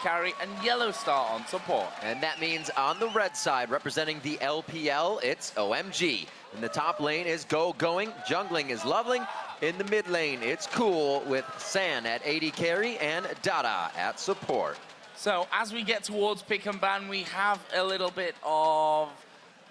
carry, and Yellow Star on support. And that means on the red side, representing the LPL, it's OMG. In the top lane is going, jungling is Loveling. In the mid lane, it's Cool with San at AD carry and Dada at support. So as we get towards pick and ban, we have a little bit of,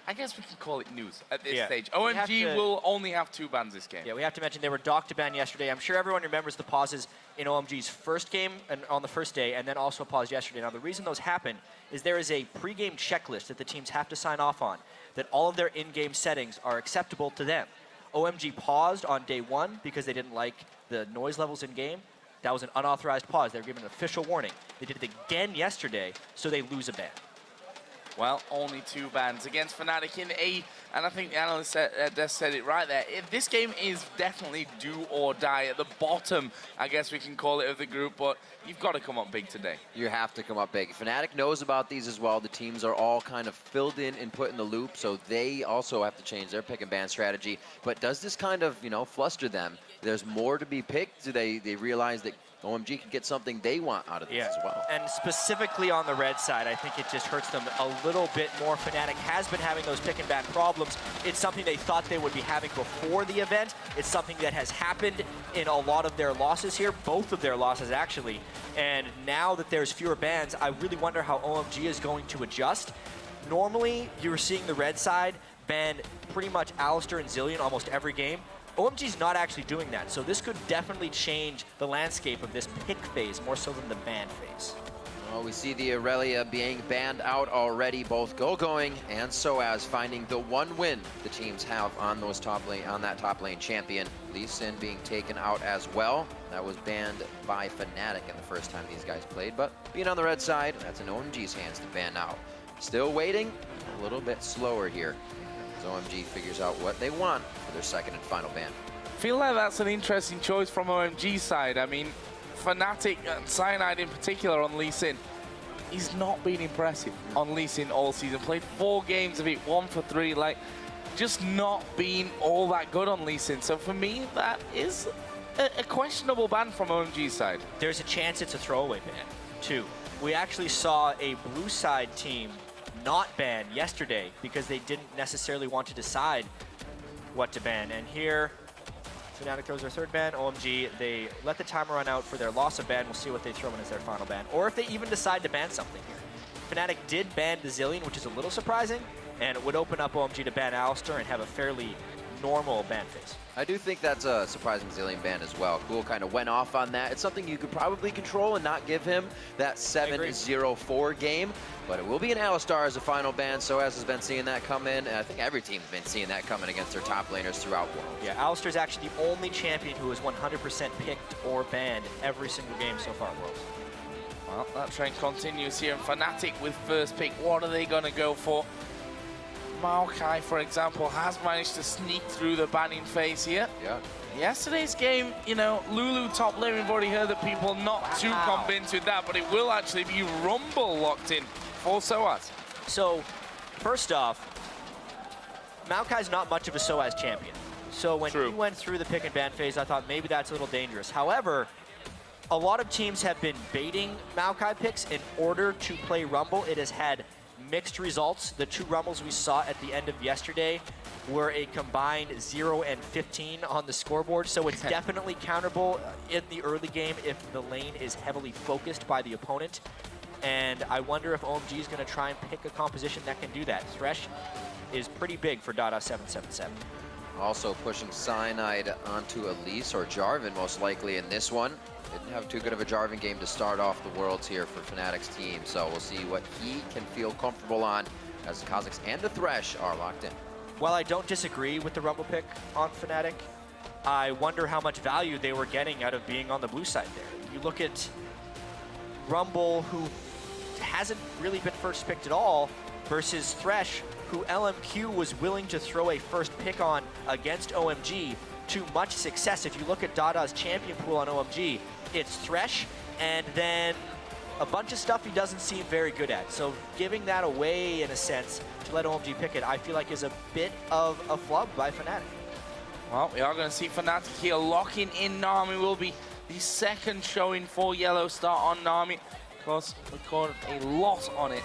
I guess we can call it news at this stage. OMG will only have 2 bans this game. Yeah, we have to mention they were docked to ban yesterday. I'm sure everyone remembers the pauses in OMG's first game and on the first day, and then also a pause yesterday. Now, the reason those happen is there is a pre-game checklist that the teams have to sign off on, that all of their in-game settings are acceptable to them. OMG paused on day 1 because they didn't like the noise levels in-game. That was an unauthorized pause. They were given an official warning. They did it again yesterday, so they lose a ban. Well, only 2 bans against Fnatic in A, and I think the analyst said it right there. This game is definitely do or die at the bottom, I guess we can call it, of the group, but you've got to come up big today. You have to come up big. Fnatic knows about these as well. The teams are all kind of filled in and put in the loop, so they also have to change their pick and ban strategy. But does this kind of, fluster them? There's more to be picked? Do they realize that OMG can get something they want out of this as well? And specifically on the red side, I think it just hurts them a little bit more. Fnatic has been having those pick and ban problems. It's something they thought they would be having before the event. It's something that has happened in a lot of their losses here, both of their losses actually. And now that there's fewer bans, I really wonder how OMG is going to adjust. Normally, you were seeing the red side ban pretty much Alistar and Zilean almost every game. OMG's not actually doing that, so this could definitely change the landscape of this pick phase more so than the ban phase. Well, we see the Aurelia being banned out already, both going and Soaz finding the 1 win the teams have on those that top lane champion. Lee Sin being taken out as well. That was banned by Fnatic in the first time these guys played, but being on the red side, that's in OMG's hands to ban out. Still waiting, a little bit slower here. OMG figures out what they want for their second and final ban. I feel like that's an interesting choice from OMG's side. I mean, Fnatic and Cyanide in particular on Lee Sin, he's not been impressive on Lee Sin all season. Played 4 games of it, 1 for 3, like, just not been all that good on Lee Sin. So for me, that is a questionable ban from OMG's side. There's a chance it's a throwaway ban, too. We actually saw a blue side team not ban yesterday because they didn't necessarily want to decide what to ban. And here, Fnatic throws their 3rd ban. OMG, they let the timer run out for their loss of ban. We'll see what they throw in as their final ban, or if they even decide to ban something here. Fnatic did ban the Zilean, which is a little surprising, and it would open up OMG to ban Alistar and have a fairly normal ban phase. I do think that's a surprising Zilean ban as well. Cool kind of went off on that. It's something you could probably control and not give him that 7-0-4 game, but it will be an Alistar as a final ban. Soaz has been seeing that come in, and I think every team's been seeing that coming against their top laners throughout Worlds. Yeah, Alistar's actually the only champion who is 100% picked or banned every single game so far at Worlds. Well, that trend continues here, and Fnatic with first pick. What are they going to go for? Maokai, for example, has managed to sneak through the banning phase here. Yeah. Yesterday's game, Lulu top lane, we've already heard that people not too convinced with that, but it will actually be Rumble locked in for Soaz. So, first off, Maokai's not much of a Soaz champion. So when he went through the pick and ban phase, I thought maybe that's a little dangerous. However, a lot of teams have been baiting Maokai picks in order to play Rumble. It has had mixed results. The 2 Rumbles we saw at the end of yesterday were a combined 0 and 15 on the scoreboard, so it's definitely counterable in the early game if the lane is heavily focused by the opponent. And I wonder if OMG is going to try and pick a composition that can do that. Thresh is pretty big for Dada 777. Also pushing Cyanide onto Elise or Jarvan most likely in this one. Didn't have too good of a Jarvan game to start off the Worlds here for Fnatic's team, so we'll see what he can feel comfortable on as the Kha'Zix and the Thresh are locked in. While I don't disagree with the Rumble pick on Fnatic, I wonder how much value they were getting out of being on the blue side there. You look at Rumble, who hasn't really been first picked at all, versus Thresh, who LMQ was willing to throw a first pick on against OMG to much success. If you look at Dada's champion pool on OMG, it's Thresh, and then a bunch of stuff he doesn't seem very good at. So giving that away, in a sense, to let OMG pick it, I feel like is a bit of a flub by Fnatic. Well, we are going to see Fnatic here locking in Nami. Will be the second showing for Yellow Star on Nami. Of course, recorded a loss on it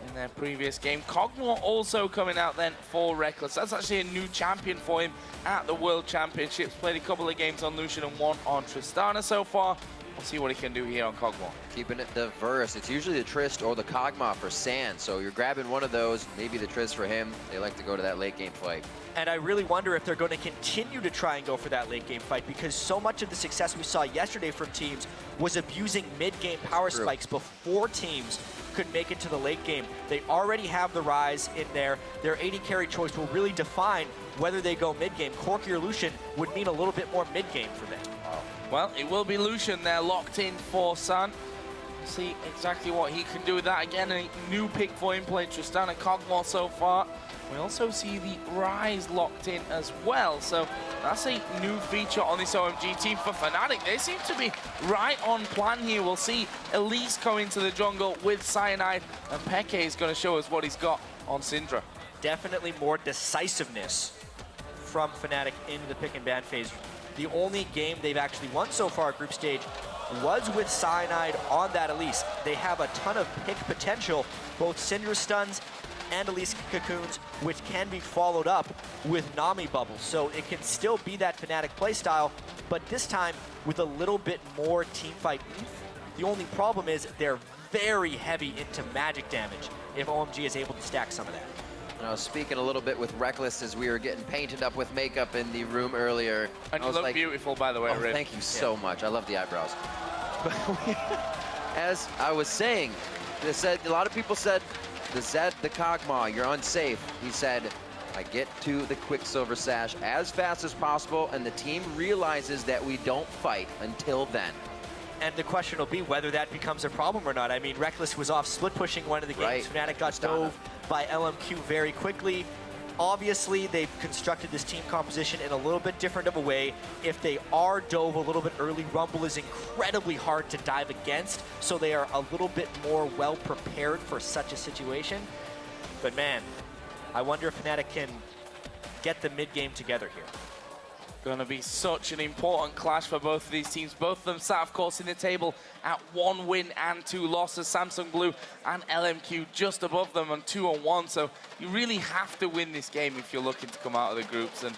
in their previous game. Cogmore also coming out then for Reckless. That's actually a new champion for him at the World Championships. Played a couple of games on Lucian and one on Tristana so far. We'll see what he can do here on Cogmore. Keeping it diverse. It's usually the Trist or the Kog'Maw for Sand, so you're grabbing one of those, maybe the Trist for him. They like to go to that late game fight. And I really wonder if they're going to continue to try and go for that late game fight, because so much of the success we saw yesterday from teams was abusing mid-game power spikes before teams could make it to the late game. They already have the Rise in there. Their AD carry choice will really define whether they go mid-game. Corki or Lucian would mean a little bit more mid-game for them. Well, it will be Lucian there, locked in for Sun. See exactly what he can do with that. Again, a new pick for him, playing Tristana Cogmore so far. We also see the Rise locked in as well. So that's a new feature on this OMG team for Fnatic. They seem to be right on plan here. We'll see Elise come into the jungle with Cyanide, and Peke is going to show us what he's got on Syndra. Definitely more decisiveness from Fnatic into the pick and ban phase. The only game they've actually won so far at group stage was with Cyanide on that Elise. They have a ton of pick potential, both Syndra stuns and Elise cocoons, which can be followed up with Nami bubbles. So it can still be that Fnatic playstyle, but this time with a little bit more teamfight oomph. The only problem is they're very heavy into magic damage if OMG is able to stack some of that. I was speaking a little bit with Reckless as we were getting painted up with makeup in the room earlier. And you look beautiful, by the way, Rin. Thank you so much. I love the eyebrows. But as I was saying, they said, a lot of people said, the Zed, the Kog'Maw, you're unsafe. He said, I get to the Quicksilver Sash as fast as possible, and the team realizes that we don't fight until then. And the question will be whether that becomes a problem or not. I mean, Reckless was off split pushing one of the games. Fnatic got dove by LMQ very quickly. Obviously, they've constructed this team composition in a little bit different of a way. If they are dove a little bit early, Rumble is incredibly hard to dive against, so they are a little bit more well prepared for such a situation. But man, I wonder if Fnatic can get the mid-game together here. Going to be such an important clash for both of these teams. Both of them sat, of course, in the table at 1 win and 2 losses. Samsung Blue and LMQ just above them on 2-1. So you really have to win this game if you're looking to come out of the groups. And,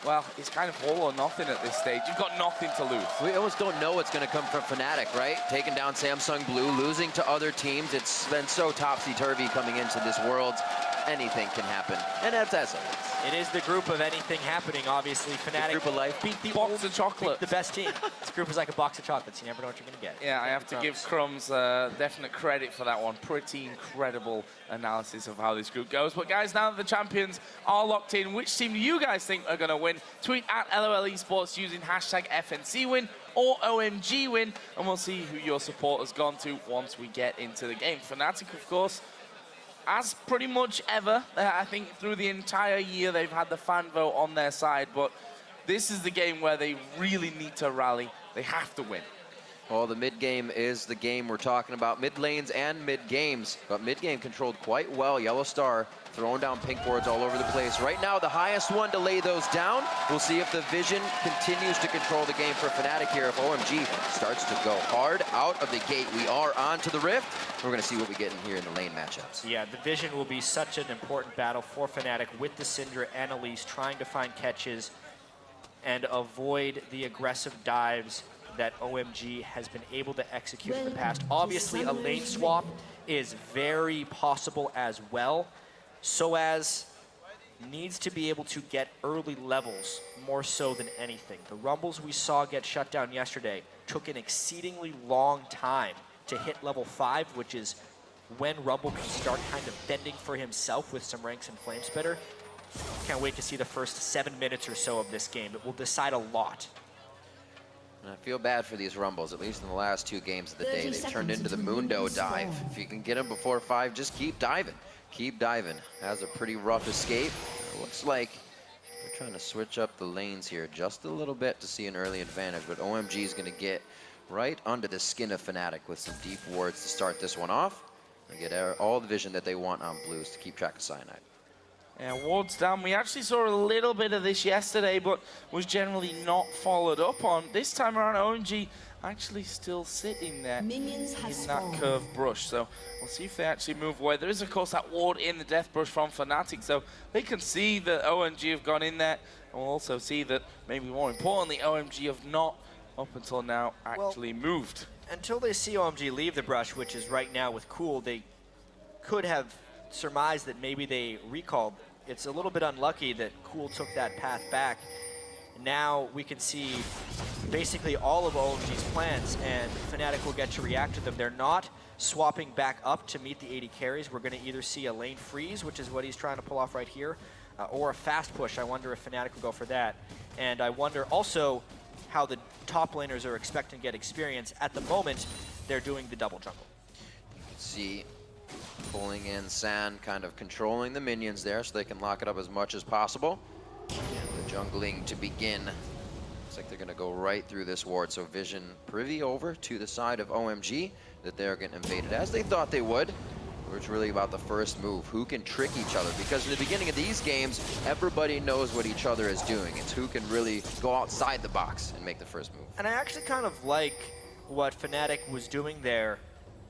well, it's kind of all or nothing at this stage. You've got nothing to lose. We almost don't know what's going to come from Fnatic, right? Taking down Samsung Blue, losing to other teams. It's been so topsy-turvy coming into this world. Anything can happen. And that's it. It is the group of anything happening, obviously. Fnatic group of life. beat the box of chocolates. The best team. This group is like a box of chocolates. You never know what you're going to get. Yeah, I have to give Crumbs definite credit for that one. Pretty incredible analysis of how this group goes. But guys, now that the champions are locked in, which team do you guys think are going to win? Tweet at LOL Esports using hashtag FNC win or OMG win, and we'll see who your support has gone to once we get into the game. Fnatic, of course, as pretty much ever, I think through the entire year they've had the fan vote on their side, but this is the game where they really need to rally. They have to win. Well, the mid game is the game we're talking about. Mid lanes and mid games, but mid game controlled quite well. Yellow Star throwing down pink boards all over the place. Right now, the highest one to lay those down. We'll see if the vision continues to control the game for Fnatic here. If OMG starts to go hard out of the gate, we are on to the Rift. We're going to see what we get in here in the lane matchups. Yeah, the vision will be such an important battle for Fnatic with the Syndra and Elise trying to find catches and avoid the aggressive dives that OMG has been able to execute in the past. Obviously, a lane swap is very possible as well. SOAS needs to be able to get early levels more so than anything. The Rumbles we saw get shut down yesterday took an exceedingly long time to hit level 5, which is when Rumble can start kind of bending for himself with some ranks and Flamespitter. Can't wait to see the first 7 minutes or so of this game. It will decide a lot. And I feel bad for these Rumbles, at least in the last 2 games of the day. They've turned into the Mundo dive. If you can get them before 5, just keep diving. Keep diving. Has a pretty rough escape. It looks like they're trying to switch up the lanes here just a little bit to see an early advantage, but OMG is going to get right under the skin of Fnatic with some deep wards to start this one off and get all the vision that they want on Blues to keep track of Cyanide. Yeah, wards down. We actually saw a little bit of this yesterday, but was generally not followed up on. This time around, OMG actually still sitting there Minions have in that spawned. curved brush. So we'll see if they actually move away. There is, of course, that ward in the death brush from Fnatic, so they can see that OMG have gone in there, and we'll also see that, maybe more importantly, OMG have not, up until now, actually moved. Until they see OMG leave the brush, which is right now with Cool, they could have surmised that maybe they recalled. It's a little bit unlucky that Cool took that path back. Now we can see basically all of OMG's plans, and Fnatic will get to react to them. They're not swapping back up to meet the 80 carries. We're going to either see a lane freeze, which is what he's trying to pull off right here, or a fast push. I wonder if Fnatic will go for that. And I wonder also how the top laners are expecting to get experience. At the moment, they're doing the double jungle. You can see pulling in Sand, kind of controlling the minions there so they can lock it up as much as possible. And the jungling to begin. Looks like they're going to go right through this ward. So Vision privy over to the side of OMG that they're getting invaded as they thought they would. It's really about the first move. Who can trick each other? Because in the beginning of these games, everybody knows what each other is doing. It's who can really go outside the box and make the first move. And I actually kind of like what Fnatic was doing there,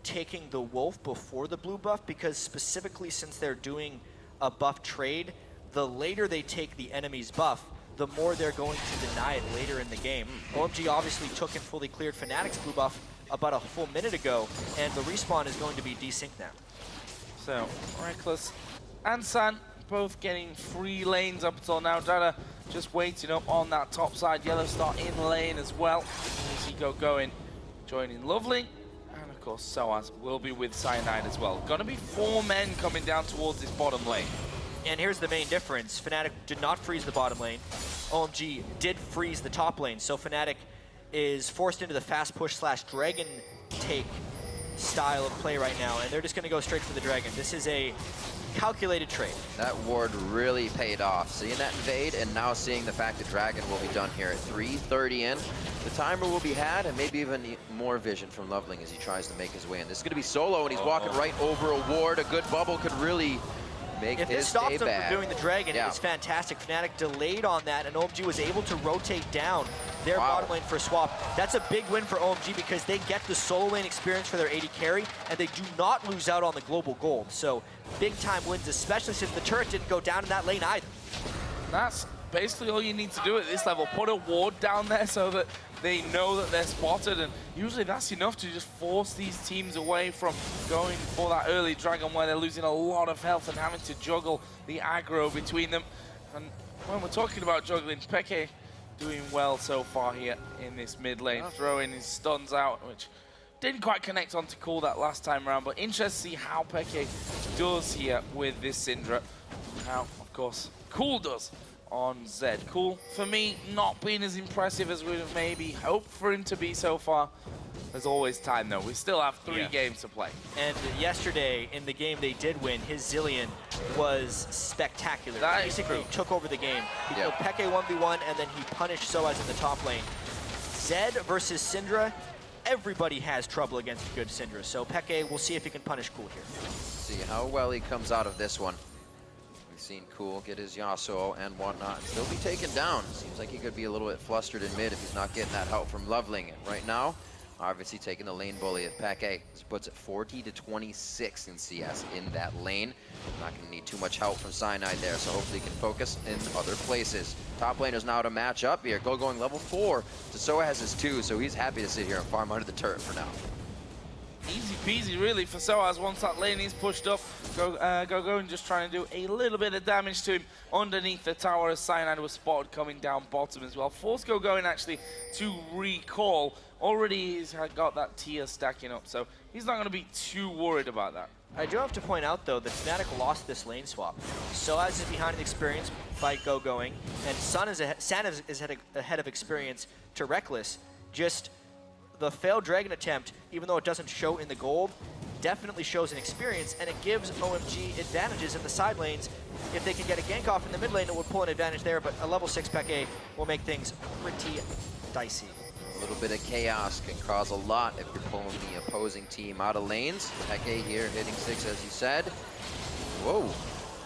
taking the Wolf before the blue buff, because specifically since they're doing a buff trade, the later they take the enemy's buff, the more they're going to deny it later in the game. OMG obviously took and fully cleared Fnatic's blue buff about a full minute ago, and the respawn is going to be desynced now. So, Reckless and San both getting free lanes up until now. Dada just waiting up on that top side. Yellow Star in lane as well. As he going, joining Lovely. And of course, Soaz will be with Cyanide as well. Gonna be 4 men coming down towards this bottom lane. And here's the main difference. Fnatic did not freeze the bottom lane. OMG did freeze the top lane. So Fnatic is forced into the fast push / dragon take style of play right now, and they're just going to go straight for the dragon. This is a calculated trade. That ward really paid off. Seeing that invade and now seeing the fact that dragon will be done here at 3:30 in. The timer will be had, and maybe even more vision from Loveling as he tries to make his way in. This is going to be solo, and he's walking right over a ward. A good bubble could really make if his this stops day them bad. from doing the dragon, Yeah. it's fantastic. Fnatic delayed on that, and OMG was able to rotate down their bottom lane for a swap. That's a big win for OMG because they get the solo lane experience for their 80 carry, and they do not lose out on the global gold. So big time wins, especially since the turret didn't go down in that lane either. That's basically all you need to do at this level. Put a ward down there so that they know that they're spotted, and usually that's enough to just force these teams away from going for that early dragon where they're losing a lot of health and having to juggle the aggro between them. And when we're talking about juggling, Peke doing well so far here in this mid lane, throwing his stuns out, which didn't quite connect onto Cool that last time around, but interesting to see how Peke does here with this Syndra. How, of course, Cool does on Zed. Cool, for me, not being as impressive as we'd have maybe hoped for him to be so far. There's always time, though. We still have 3 games to play. And yesterday, in the game they did win, his Zillion was spectacular. That basically took over the game. He killed Peke 1v1, and then he punished Soaz in the top lane. Zed versus Syndra, everybody has trouble against a good Syndra. So Peke, we'll see if he can punish Cool here. See how well he comes out of this one. We've seen Cool get his Yasuo and whatnot and still be taken down. Seems like he could be a little bit flustered in mid if he's not getting that help from Loveling. And right now, obviously taking the lane bully of Peke. This puts it 40-26 in CS in that lane. Not going to need too much help from Cyanide there, so hopefully he can focus in other places. Top laners now to match up here. Going level 4. Soa has his 2, so he's happy to sit here and farm under the turret for now. Easy peasy, really, for Soaz. Once that lane is pushed up, go and just trying to do a little bit of damage to him underneath the tower as Cyanide was spotted coming down bottom as well. Force going actually to recall. Already he's got that tier stacking up, so he's not going to be too worried about that. I do have to point out, though, that Fnatic lost this lane swap. Soaz is behind in experience by going, and San is ahead of experience to Reckless. Just the failed dragon attempt, even though it doesn't show in the gold, definitely shows an experience, and it gives OMG advantages in the side lanes. If they can get a gank off in the mid lane, it would pull an advantage there, but a level 6 Peke will make things pretty dicey. A little bit of chaos can cause a lot if you're pulling the opposing team out of lanes. Peke here hitting 6, as you said. Whoa,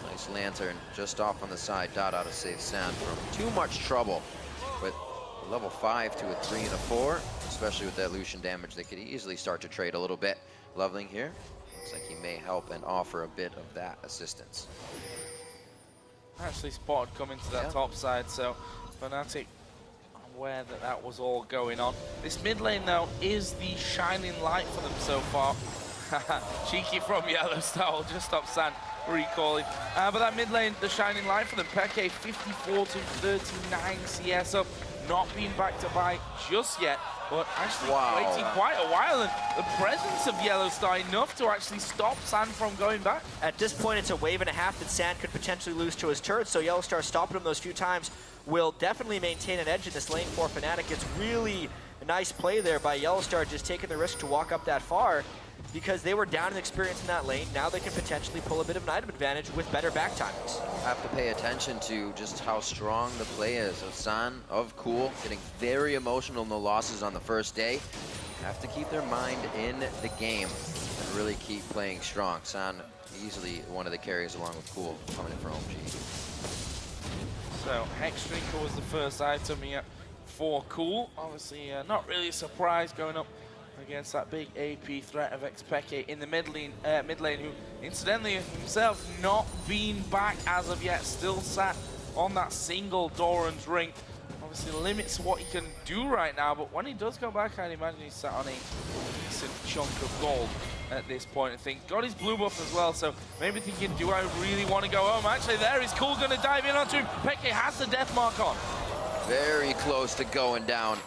nice lantern just off on the side. Dada to save Sand from too much trouble with a level 5 to a 3 and a 4. especially with that Lucian damage, they could easily start to trade a little bit. Loveling here, looks like he may help and offer a bit of that assistance. Actually spotted coming to that top side, so Fnatic aware that that was all going on. This mid lane, though, is the shining light for them so far. Cheeky from Yellowstar will just stop San recalling. But that mid lane, the shining light for them. Peke 54 to 39 CS up, not being back to buy just yet, but actually waiting quite a while. And the presence of Yellowstar enough to actually stop San from going back. At this point, it's a wave and a half that San could potentially lose to his turret, so Yellowstar stopping him those few times will definitely maintain an edge in this lane for Fnatic. It's really a nice play there by Yellowstar, just taking the risk to walk up that far, because they were down in experience in that lane. Now they can potentially pull a bit of an item advantage with better back timings. Have to pay attention to just how strong the play is of San, of Cool, getting very emotional in the losses on the first day. Have to keep their mind in the game and really keep playing strong. San easily one of the carries along with Cool coming in from OMG. So Hex Drinker was the first item here for Cool. Obviously not really a surprise going up against that big AP threat of Xpeke in the mid lane, who incidentally himself not been back as of yet, still sat on that single Doran's ring. Obviously limits what he can do right now, but when he does go back, I'd imagine he's sat on a decent chunk of gold at this point. I think got his blue buff as well, so maybe thinking, do I really want to go home? Actually, there is Cool going to dive in onto him. Peke has the death mark on. Very close to going down.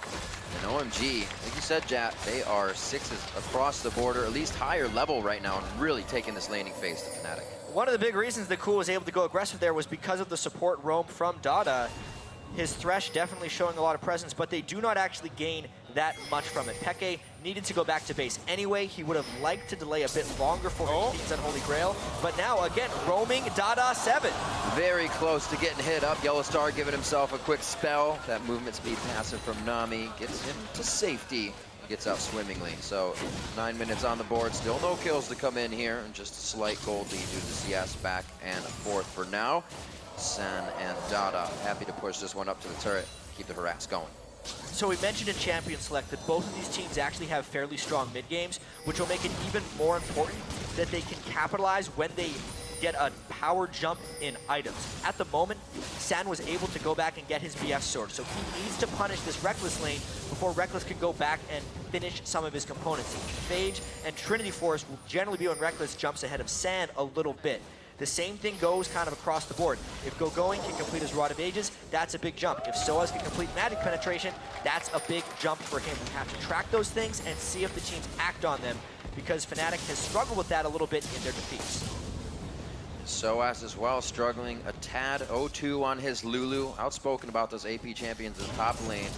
And OMG, like you said, Jat, they are sixes across the border, at least higher level right now, and really taking this laning phase to Fnatic. One of the big reasons that Cool was able to go aggressive there was because of the support roam from Dada. His Thresh definitely showing a lot of presence, but they do not actually gain that much from it. Peke needed to go back to base anyway. He would have liked to delay a bit longer for his Unholy Grail, but now again, roaming Dada 7. Very close to getting hit up. Yellowstar giving himself a quick spell. That movement speed passive from Nami gets him to safety. Gets out swimmingly. So 9 minutes on the board, still no kills to come in here, and just a slight gold lead due to the CS back and forth for now. San and Dada happy to push this one up to the turret, keep the harass going. So we mentioned in Champion Select that both of these teams actually have fairly strong mid games, which will make it even more important that they can capitalize when they get a power jump in items. At the moment, San was able to go back and get his BF sword, so he needs to punish this Reckless lane before Reckless can go back and finish some of his components. Phage and Trinity Force will generally be when Reckless jumps ahead of San a little bit. The same thing goes kind of across the board. If Going can complete his Rod of Ages, that's a big jump. If Soaz can complete Magic Penetration, that's a big jump for him. We have to track those things and see if the teams act on them, because Fnatic has struggled with that a little bit in their defeats. Soaz as well, struggling a tad. 0-2 on his Lulu. Outspoken about those AP champions in the top lane.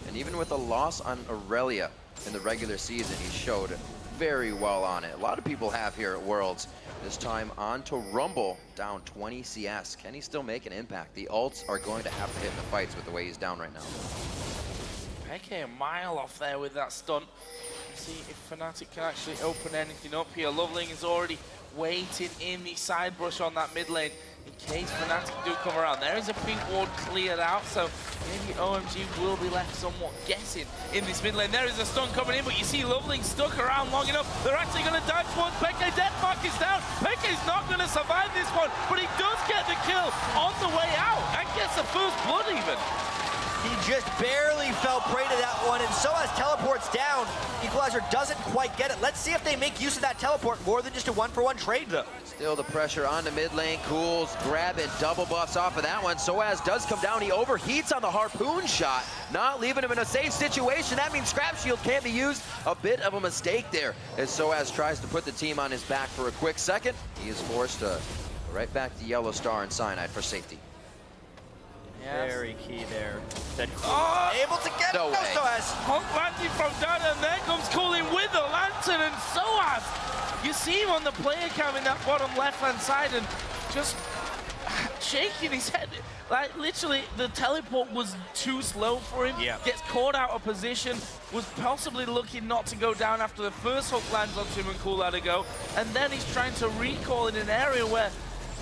And even with a loss on Aurelia in the regular season, he showed very well on it. A lot of people have here at Worlds. This time on to Rumble, down 20 CS. Can he still make an impact? The ults are going to have to hit in the fights with the way he's down right now. Peke a mile off there with that stunt. See if Fnatic can actually open anything up here. Loveling is already waiting in the side brush on that mid lane in case Fnatic do come around. There is a pink ward cleared out, so maybe OMG will be left somewhat guessing in this mid lane. There is a stun coming in, but you see Loveling stuck around long enough. They're actually going to dive towards Peke. Death mark is down. Peke's not going to survive this one, but he does get the kill on the way out and gets the first blood even. He just barely fell prey to that one, and Soaz teleports down. Equalizer doesn't quite get it. Let's see if they make use of that teleport more than just a one-for-one trade, though. Still the pressure on the mid lane. Cool's grabbing double buffs off of that one. Soaz does come down. He overheats on the harpoon shot, not leaving him in a safe situation. That means Scrap Shield can't be used. A bit of a mistake there as Soaz tries to put the team on his back for a quick second. He is forced to go right back to Yellowstar and Cyanide for safety. Yes. Very key there. Able to get no Soaz. Honk landing from Dada, and there comes Cooling with the lantern, and Soaz. You see him on the player cam in that bottom left-hand side and just shaking his head. Like, literally, the teleport was too slow for him. Yeah. Gets caught out of position, was possibly looking not to go down after the first hook lands onto him and Cool had to go. And then he's trying to recall in an area where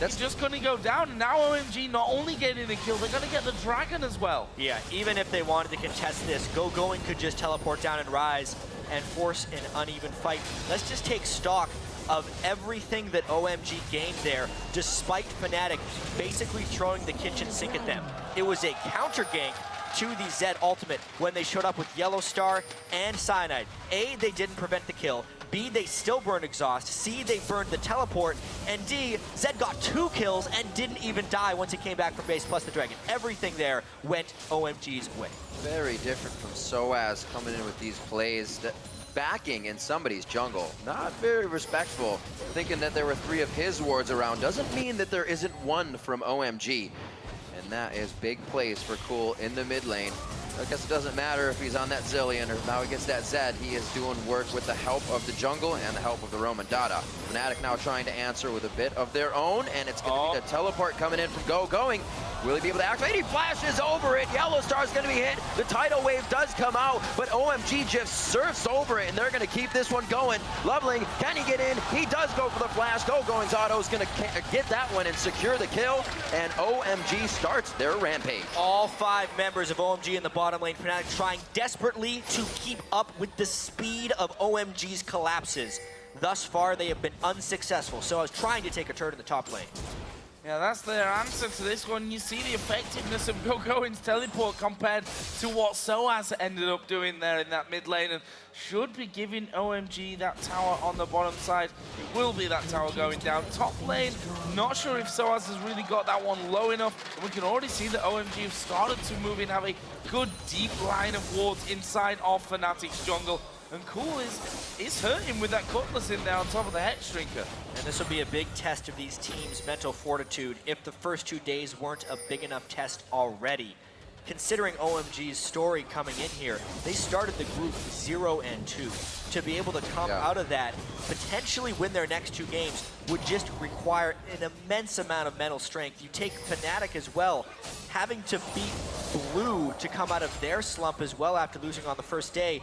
That's just going to go down. And now OMG not only getting the kill, they're going to get the Dragon as well. Yeah, even if they wanted to contest this, Going could just teleport down and rise and force an uneven fight. Let's just take stock of everything that OMG gained there, despite Fnatic basically throwing the kitchen sink at them. It was a counter gank to the Zed ultimate when they showed up with Yellow Star and Cyanide. A, they didn't prevent the kill. B, they still burned exhaust. C, they burned the teleport. And D, Zed got 2 kills and didn't even die once he came back from base, plus the Dragon. Everything there went OMG's way. Very different from SOAS coming in with these plays. Backing in somebody's jungle. Not very respectful. Thinking that there were 3 of his wards around doesn't mean that there isn't one from OMG. And that is big plays for Cool in the mid lane. I guess it doesn't matter if he's on that Zillion or now he gets that Zed. He is doing work with the help of the jungle and the help of the Roman Dada. Fnatic now trying to answer with a bit of their own, and it's going to be the teleport coming in from Going. Will he be able to activate? He flashes over it. Yellow Star's going to be hit. The tidal wave does come out, but OMG just surfs over it, and they're going to keep this one going. Loveling, can he get in? He does go for the flash. Going's auto is going to get that one and secure the kill, and OMG starts their rampage. All 5 members of OMG in the bottom lane. Fnatic trying desperately to keep up with the speed of OMG's collapses. Thus far, they have been unsuccessful. So I was trying to take a turn in the top lane. Yeah, that's their answer to this one. You see the effectiveness of Going's teleport compared to what SOAS ended up doing there in that mid lane, and should be giving OMG that tower on the bottom side. It will be that tower going down. Top lane, not sure if SOAS has really got that one low enough. And we can already see that OMG have started to move in, have a good deep line of wards inside of Fnatic's jungle. And Cool is hurting with that Cutlass in there on top of the Hex Shrinker. And this will be a big test of these teams' mental fortitude if the first 2 days weren't a big enough test already. Considering OMG's story coming in here, they started the group 0 and 2. To be able to come out of that, potentially win their next 2 games, would just require an immense amount of mental strength. You take Fnatic as well, having to beat Blue to come out of their slump as well after losing on the first day.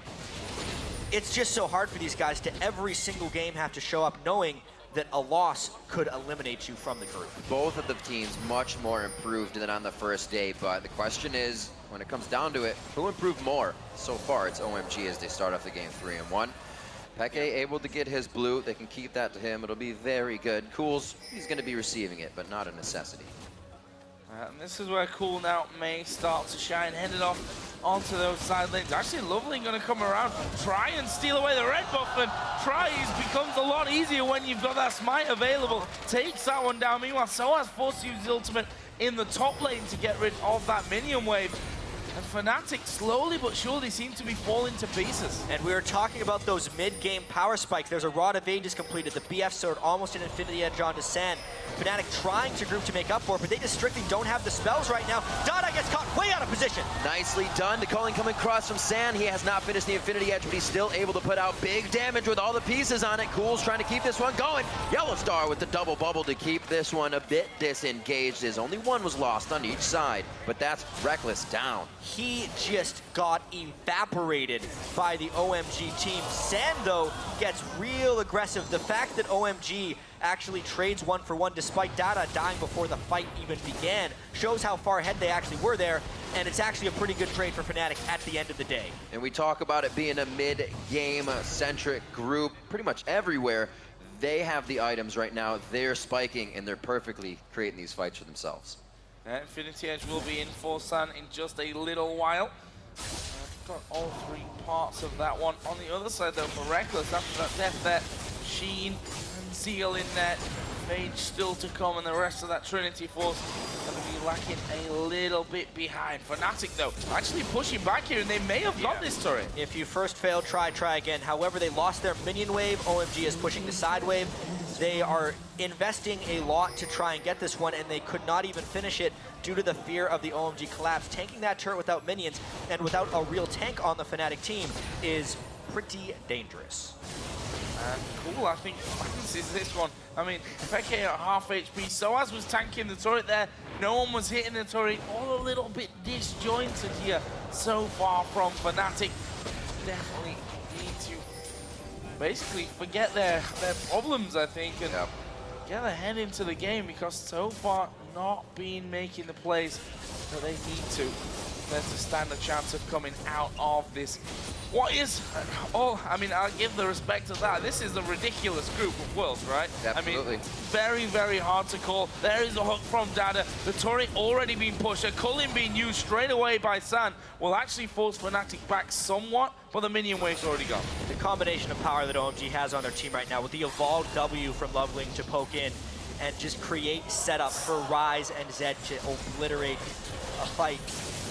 It's just so hard for these guys to every single game have to show up knowing that a loss could eliminate you from the group. Both of the teams much more improved than on the first day, but the question is, when it comes down to it, who improved more? So far, it's OMG as they start off the game 3-1. Peke able to get his blue. They can keep that to him. It'll be very good. Cool's, he's going to be receiving it, but not a necessity. And this is where Cool now may start to shine, headed off onto those side lanes. Actually, Lovely going to come around, try and steal away the red buff, and tries becomes a lot easier when you've got that smite available. Takes that one down. Meanwhile, SOAS forced to use his ultimate in the top lane to get rid of that minion wave. And Fnatic slowly but surely seem to be falling to pieces. And we were talking about those mid-game power spikes. There's a Rod of Ages completed. The BF sword almost an Infinity Edge onto Sand. Fnatic trying to group to make up for it, but they just strictly don't have the spells right now. Dada gets caught way out of position. Nicely done. Calling coming across from Sand. He has not finished the Infinity Edge, but he's still able to put out big damage with all the pieces on it. Cool's trying to keep this one going. Yellow Star with the double bubble to keep this one a bit disengaged, as only one was lost on each side, but that's Reckless down. He just got evaporated by the OMG team. Sand, though, gets real aggressive. The fact that OMG actually trades 1-for-1 despite Dada dying before the fight even began shows how far ahead they actually were there, and it's actually a pretty good trade for Fnatic at the end of the day. And we talk about it being a mid-game centric group pretty much everywhere. They have the items right now. They're spiking, and they're perfectly creating these fights for themselves. Infinity Edge will be in for Sun in just a little while. Got all 3 parts of that one. On the other side, though, for Reckless, after that death there, Sheen and Zeal in there, Mage still to come, and the rest of that Trinity Force going to be lacking a little bit behind. Fnatic, though, actually pushing back here, and they may have got this turret. If you first fail, try again. However, they lost their minion wave. OMG is pushing the side wave. They are investing a lot to try and get this one, and they could not even finish it due to the fear of the OMG collapse. Tanking that turret without minions and without a real tank on the Fnatic team is pretty dangerous. Cool, I think is this one. I mean, Peke at half HP. SOAS was tanking the turret there. No one was hitting the turret. All a little bit disjointed here so far from Fnatic. Definitely need to basically forget their problems, I think, and get ahead into the game because so far not been making the plays that they need to. There's a stand a chance of coming out of this. What is, I mean, I'll give the respect to that. This is a ridiculous group of Worlds, right? Absolutely. I mean, very, very hard to call. There is a hook from Dada. The turret already being pushed. A culling being used straight away by San will actually force Fnatic back somewhat, but the minion wave's already gone. The combination of power that OMG has on their team right now with the evolved W from Loveling to poke in and just create setup for Rise and Zed to obliterate a fight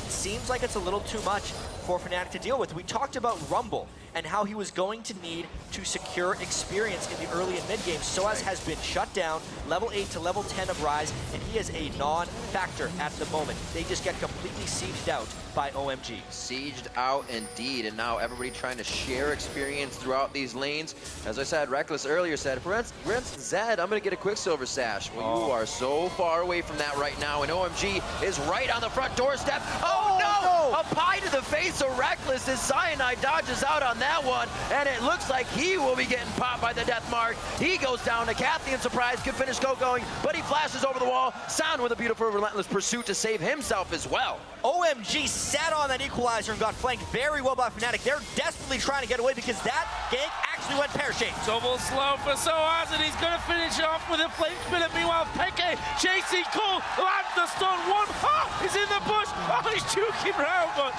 seems like it's a little too much for Fnatic to deal with. We talked about Rumble and how he was going to need to secure experience in the early and mid games. Soaz has been shut down, level 8 to level 10 of Rise, and he is a non-factor at the moment. They just get completely sieged out by OMG. Sieged out indeed, and now everybody trying to share experience throughout these lanes. As I said, Reckless earlier said, for instance, Zed, I'm gonna get a Quicksilver Sash. Well, you are so far away from that right now, and OMG is right on the front doorstep. Oh no! A pie to the face of Reckless as Cyanide dodges out on that one, and it looks like he will be getting popped by the death mark. He goes down to Cathian Surprise, could finish going, but he flashes over the wall. Sound with a beautiful relentless pursuit to save himself as well. OMG sat on that equalizer and got flanked very well by Fnatic. They're desperately trying to get away because that gank actually went pear-shaped. Double slow for Soaz, and he's going to finish off with a flame spinner. Meanwhile, Peke chasing Cool, lands the stun. One, he's in the bush. Oh, he's juking round, but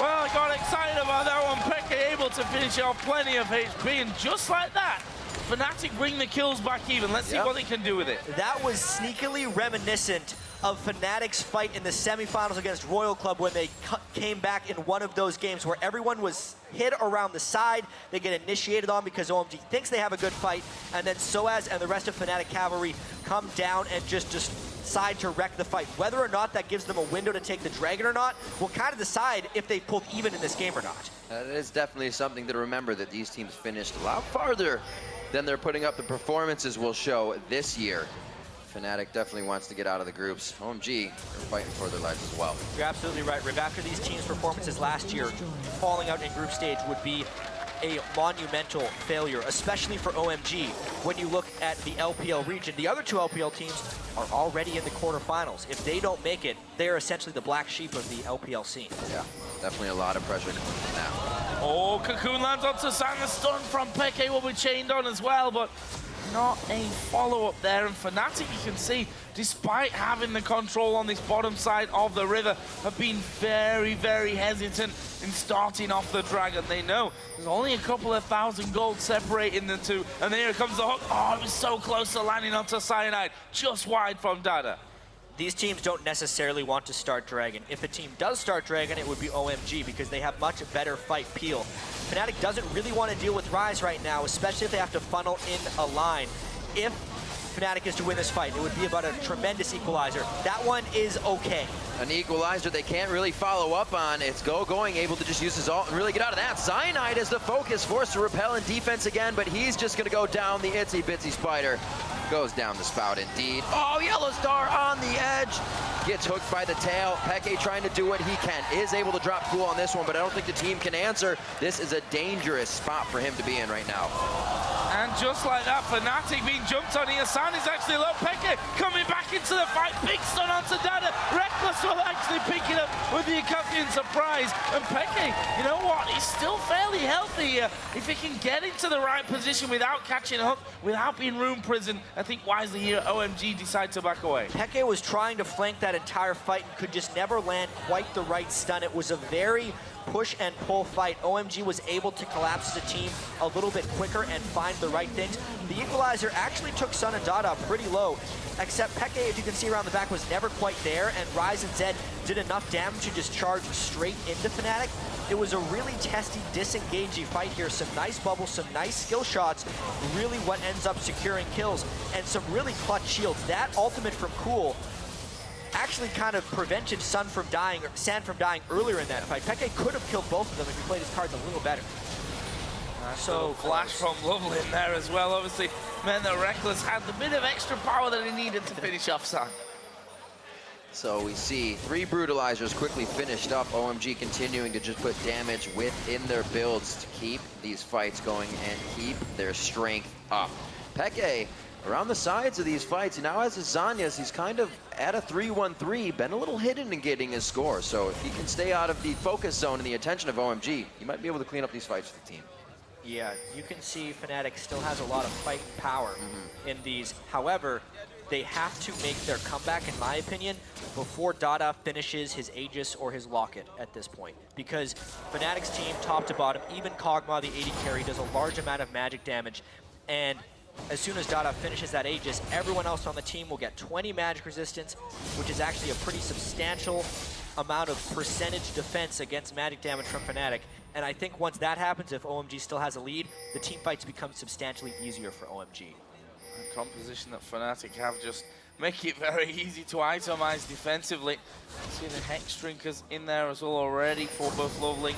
well, I got excited about that one. Peke able to finish off plenty of HP, and just like that, Fnatic bring the kills back even. Let's see what they can do with it. That was sneakily reminiscent of Fnatic's fight in the semifinals against Royal Club when they came back in one of those games where everyone was hit around the side. They get initiated on because OMG thinks they have a good fight, and then Soaz and the rest of Fnatic Cavalry come down and just decide to wreck the fight. Whether or not that gives them a window to take the Dragon or not will kind of decide if they pulled even in this game or not. That is definitely something to remember, that these teams finished a lot farther than they're putting up the performances will show this year. Fnatic definitely wants to get out of the groups. OMG are fighting for their lives as well. You're absolutely right, Riv. After these teams' performances last year, falling out in group stage would be a monumental failure, especially for OMG. When you look at the LPL region, the other two LPL teams are already in the quarterfinals. If they don't make it, they're essentially the black sheep of the LPL scene. Yeah, definitely a lot of pressure coming from that. Oh, Cocoon lands onto San. The stun from Peke will be chained on as well, but not a follow-up there. And Fnatic, you can see, despite having the control on this bottom side of the river, have been very, very hesitant in starting off the Dragon. They know there's only a couple of thousand gold separating the two, and here comes the hook. Oh, it was so close to landing onto Cyanide, just wide from Dada. These teams don't necessarily want to start Dragon. If a team does start Dragon, it would be OMG because they have much better fight peel. Fnatic doesn't really want to deal with Rise right now, especially if they have to funnel in a line. If Fnatic is to win this fight, it would be about a tremendous equalizer. That one is okay. An equalizer they can't really follow up on. It's going, able to just use his ult and really get out of that. Cyanide is the focus, forced to repel in defense again, but he's just gonna go down the itsy bitsy spider. Goes down the spout indeed. Oh, Yellow Star on the edge. Gets hooked by the tail. Peke trying to do what he can. Is able to drop cool on this one, but I don't think the team can answer. This is a dangerous spot for him to be in right now. And just like that, Fnatic being jumped on here. San is actually low. Peke coming back into the fight. Big stun onto Dada. Reckless will actually pick it up with the Cathian Surprise. And Peke, you know what? He's still fairly healthy here. If he can get into the right position without catching a hook, without being room prison, I think wisely here, OMG decide to back away. Peke was trying to flank that entire fight and could just never land quite the right stun. It was a very push and pull fight. OMG was able to collapse as a team a little bit quicker and find the right things. The equalizer actually took Sun and Dada pretty low, except Peke, if you can see around the back, was never quite there, and Rise and Zed did enough damage to just charge straight into Fnatic. It was a really testy, disengagey fight here. Some nice bubbles, some nice skill shots, really what ends up securing kills, and some really clutch shields. That ultimate from Cool actually kind of prevented San from dying earlier in that fight. Peke could have killed both of them if he played his cards a little better. So flash from Lovely in there as well. Obviously, meant that Reckless had the bit of extra power that he needed to finish off San. So we see 3 brutalizers quickly finished up. OMG continuing to just put damage within their builds to keep these fights going and keep their strength up. Peke around the sides of these fights. He now has his Zanyas. He's kind of at a 3-1-3, been a little hidden in getting his score. So if he can stay out of the focus zone and the attention of OMG, he might be able to clean up these fights for the team. Yeah, you can see Fnatic still has a lot of fight power in these. However, they have to make their comeback, in my opinion, before Dada finishes his Aegis or his Locket at this point. Because Fnatic's team, top to bottom, even Kog'Maw, the AD carry, does a large amount of magic damage. And as soon as Dada finishes that Aegis, everyone else on the team will get 20 magic resistance, which is actually a pretty substantial amount of percentage defense against magic damage from Fnatic. And I think once that happens, if OMG still has a lead, the team fights become substantially easier for OMG. The composition that Fnatic have just make it very easy to itemize defensively. See the Hex Drinkers in there as well already for both Lovely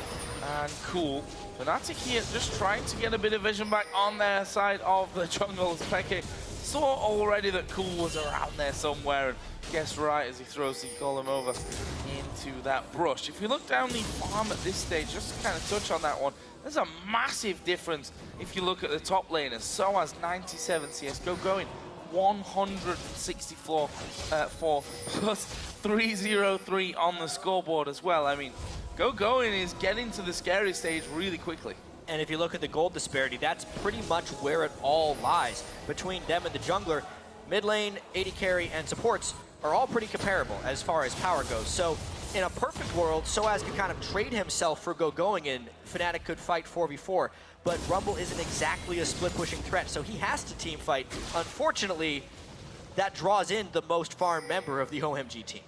and Cool. Fnatic here just trying to get a bit of vision back on their side of the jungle. As Peke saw already that Cool was around there somewhere and guessed right as he throws the column over into that brush. If you look down the farm at this stage, just to kind of touch on that one, there's a massive difference if you look at the top laners. So has 97 CSGO going 164 for plus 303 on the scoreboard as well. I mean, Going is getting to the scary stage really quickly. And if you look at the gold disparity, that's pretty much where it all lies. Between them and the jungler, mid lane, AD carry, and supports are all pretty comparable as far as power goes. So in a perfect world, Soaz could kind of trade himself for Going, and Fnatic could fight 4v4. But Rumble isn't exactly a split-pushing threat, so he has to team fight. Unfortunately, that draws in the most farm member of the OMG team.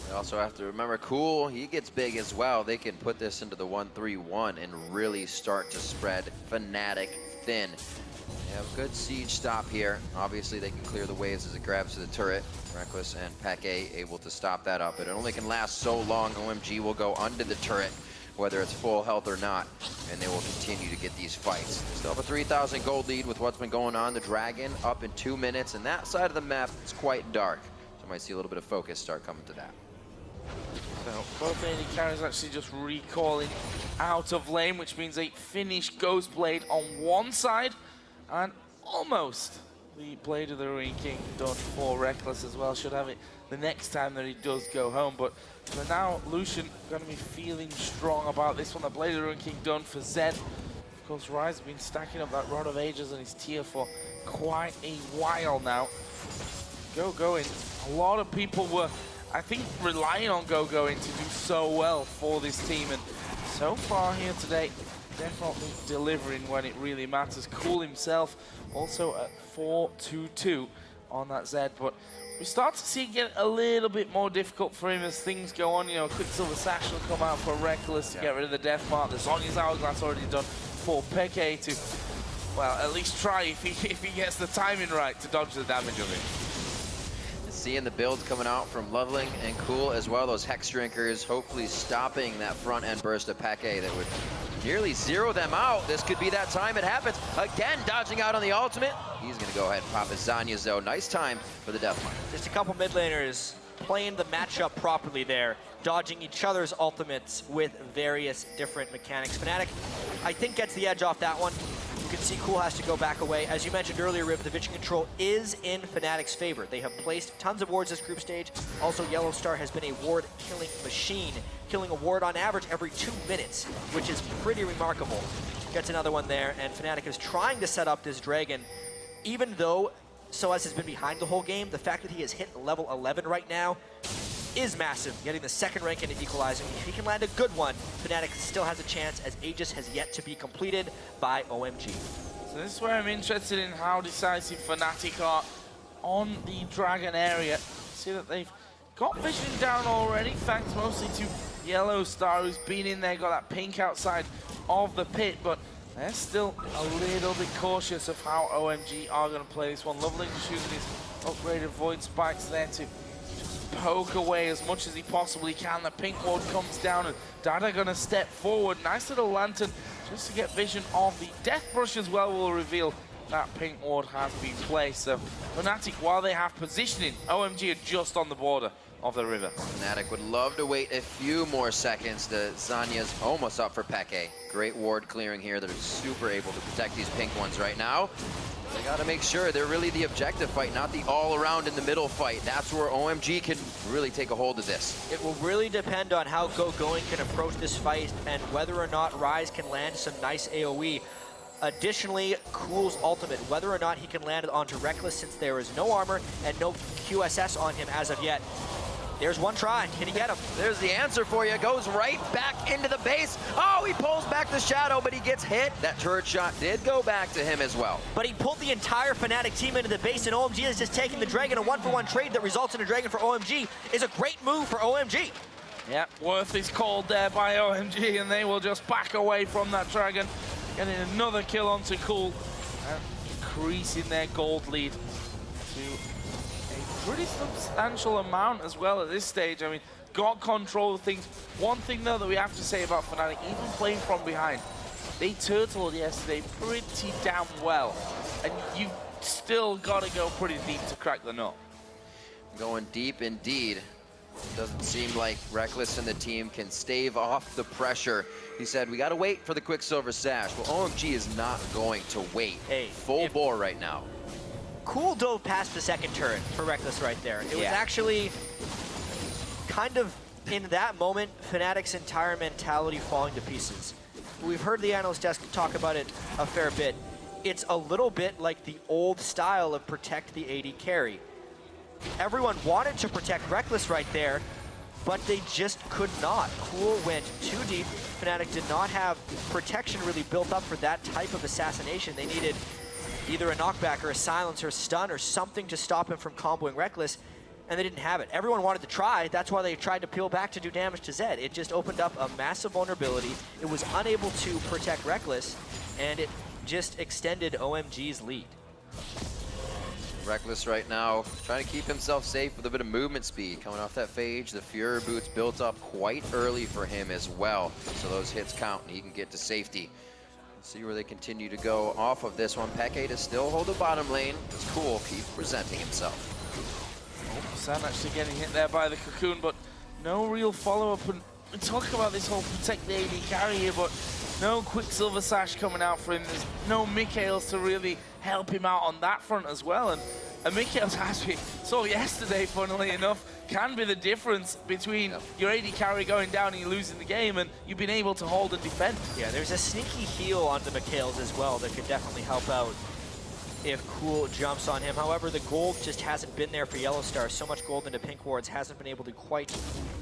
We also have to remember Cool, he gets big as well. They can put this into the 1-3-1 and really start to spread Fnatic thin. They have a good siege stop here. Obviously, they can clear the waves as it grabs to the turret. Reckless and Peke able to stop that up. It only can last so long. OMG will go under the turret, whether it's full health or not, and they will continue to get these fights. Still have a 3,000 gold lead with what's been going on. The Dragon up in 2 minutes, and that side of the map is quite dark. So might see a little bit of focus start coming to that. So both AD carries actually just recalling out of lane, which means a finished Ghost Blade on one side, and almost the Blade of the Ruin King done for Reckless as well. Should have it the next time that he does go home. But for now, Lucian going to be feeling strong about this one. The Blade of the Ruin King done for Zed. Of course, Rise has been stacking up that Rod of Ages on his tier for quite a while now. Going. A lot of people were, I think, relying on Going to do so well for this team. And so far here today, definitely delivering when it really matters. Cool himself also at 4-2-2 on that Zed, but we start to see it get a little bit more difficult for him as things go on. You know, Quicksilver Sash will come out for Reckless to get rid of the Death Mark. The Sonya's Hourglass already done for Peke to, well, at least try if he gets the timing right to dodge the damage of it. Seeing the builds coming out from Loveling and Cool as well, those Hex Drinkers hopefully stopping that front end burst of Peke that would nearly zero them out. This could be that time it happens. Again, dodging out on the ultimate. He's gonna go ahead and pop his Zanyas though. Nice time for the Death Mark. Just a couple mid laners playing the matchup properly there, dodging each other's ultimates with various different mechanics. Fnatic, I think, gets the edge off that one. You can see Cool has to go back away. As you mentioned earlier, Rip, the vision control is in Fnatic's favor. They have placed tons of wards this group stage. Also, Yellowstar has been a ward-killing machine, killing a ward on average every 2 minutes, which is pretty remarkable. Gets another one there, and Fnatic is trying to set up this Dragon. Even though Soaz has been behind the whole game, the fact that he has hit level 11 right now is massive, getting the second rank into Equalizing. If he can land a good one, Fnatic still has a chance, as Aegis has yet to be completed by OMG. So this is where I'm interested in how decisive Fnatic are on the Dragon area. See that they've got vision down already, thanks mostly to Yellowstar, who's been in there, got that pink outside of the pit, but they're still a little bit cautious of how OMG are going to play this one. Loveling shooting his upgraded Void Spikes there to poke away as much as he possibly can. The pink ward comes down and Dada gonna step forward. Nice little lantern just to get vision of the Death Brush as well will reveal that pink ward has been placed. So Fnatic, while they have positioning, OMG are just on the border of the river. Fnatic would love to wait a few more seconds. The Zanya's almost up for Peke. Great ward clearing here. They're super able to protect these pink ones right now. They got to make sure they're really the objective fight, not the all-around in the middle fight. That's where OMG can really take a hold of this. It will really depend on how Going can approach this fight and whether or not Rise can land some nice AoE. Additionally, Cool's ultimate, whether or not he can land it onto Reckless since there is no armor and no QSS on him as of yet. There's one try. Can he get him? There's the answer for you. Goes right back into the base. Oh, he pulls back the shadow, but he gets hit. That turret shot did go back to him as well. But he pulled the entire Fnatic team into the base, and OMG is just taking the Dragon. A 1-for-1 trade that results in a Dragon for OMG is a great move for OMG. Yeah, Worth is called there by OMG, and they will just back away from that Dragon. Getting another kill onto Cool, and increasing their gold lead to a pretty substantial amount as well at this stage. I mean, got control of things. One thing though that we have to say about Fnatic, even playing from behind, they turtled yesterday pretty damn well, and you've still got to go pretty deep to crack the nut. Going deep indeed. Doesn't seem like Reckless and the team can stave off the pressure. He said, we got to wait for the Quicksilver Sash. Well, OMG is not going to wait. Hey, full bore right now. Cool dove past the second turret for Reckless right there. It was actually kind of, in that moment, Fnatic's entire mentality falling to pieces. We've heard the analyst desk talk about it a fair bit. It's a little bit like the old style of protect the AD carry. Everyone wanted to protect Reckless right there, but they just could not. Cool went too deep. Fnatic did not have protection really built up for that type of assassination. They needed either a knockback or a silence or a stun or something to stop him from comboing Reckless, and they didn't have it. Everyone wanted to try. That's why they tried to peel back to do damage to Zed. It just opened up a massive vulnerability. It was unable to protect Reckless, and it just extended OMG's lead. Reckless right now trying to keep himself safe with a bit of movement speed. Coming off that phage, the Fury boots built up quite early for him as well. So those hits count and he can get to safety. Let's see where they continue to go off of this one. Peke to still hold the bottom lane. It's Cool, keep presenting himself. Oh, Sam actually getting hit there by the Cocoon, but no real follow-up. And we talk about this whole protect the AD carry here, but no Quicksilver Sash coming out for him. There's no Mikhails to really help him out on that front as well. And Mikhails, as we saw yesterday, funnily enough, can be the difference between your AD carry going down and you losing the game, and you've been able to hold and defend. Yeah, there's a sneaky heal on the Mikhails as well that could definitely help out if Cool jumps on him. However, the gold just hasn't been there for Yellow Star. So much gold into Pink Wards hasn't been able to quite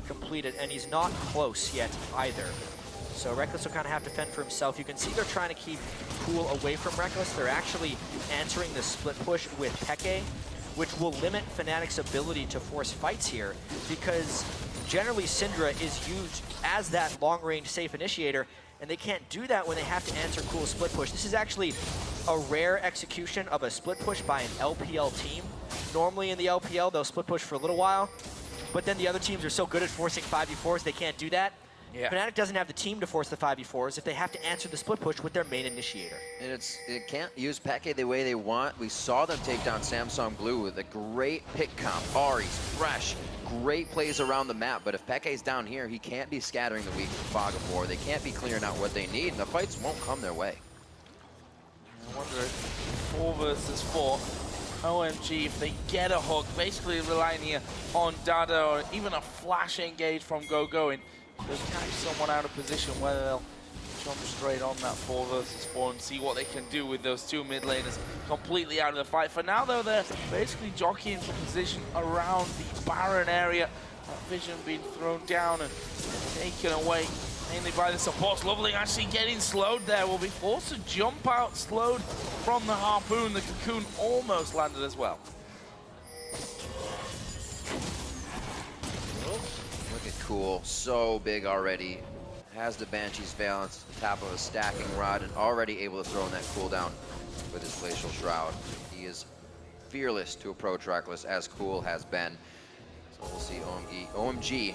complete it, and he's not close yet either. So Reckless will kind of have to fend for himself. You can see they're trying to keep Cool away from Reckless. They're actually answering the split push with Peke, which will limit Fnatic's ability to force fights here, because generally Syndra is used as that long-range safe initiator, and they can't do that when they have to answer Cool's split push. This is actually a rare execution of a split push by an LPL team. Normally in the LPL, they'll split push for a little while, but then the other teams are so good at forcing 5v4s, they can't do that. Yeah. Fnatic doesn't have the team to force the 5v4s if they have to answer the split push with their main initiator. And it can't use Peke the way they want. We saw them take down Samsung Blue with a great pick comp. Ari's fresh, great plays around the map, but if Peke's down here, he can't be scattering the weak with Fog of War. They can't be clearing out what they need, and the fights won't come their way. I wonder if 4 versus 4, OMG, if they get a hook, basically relying here on Dada or even a flash engage from Going, they'll catch someone out of position, whether they'll jump straight on that 4 versus 4 and see what they can do with those two mid laners completely out of the fight. For now, though, they're basically jockeying for position around the Baron area. That vision being thrown down and taken away mainly by the supports. Lovely actually getting slowed there. Will be forced to jump out, slowed from the Harpoon. The Cocoon almost landed as well. Look at Cool, so big already. Has the Banshee's Valence, the top of a stacking rod, and already able to throw in that cooldown with his Glacial Shroud. He is fearless to approach Reckless, as Cool has been. So we'll see OMG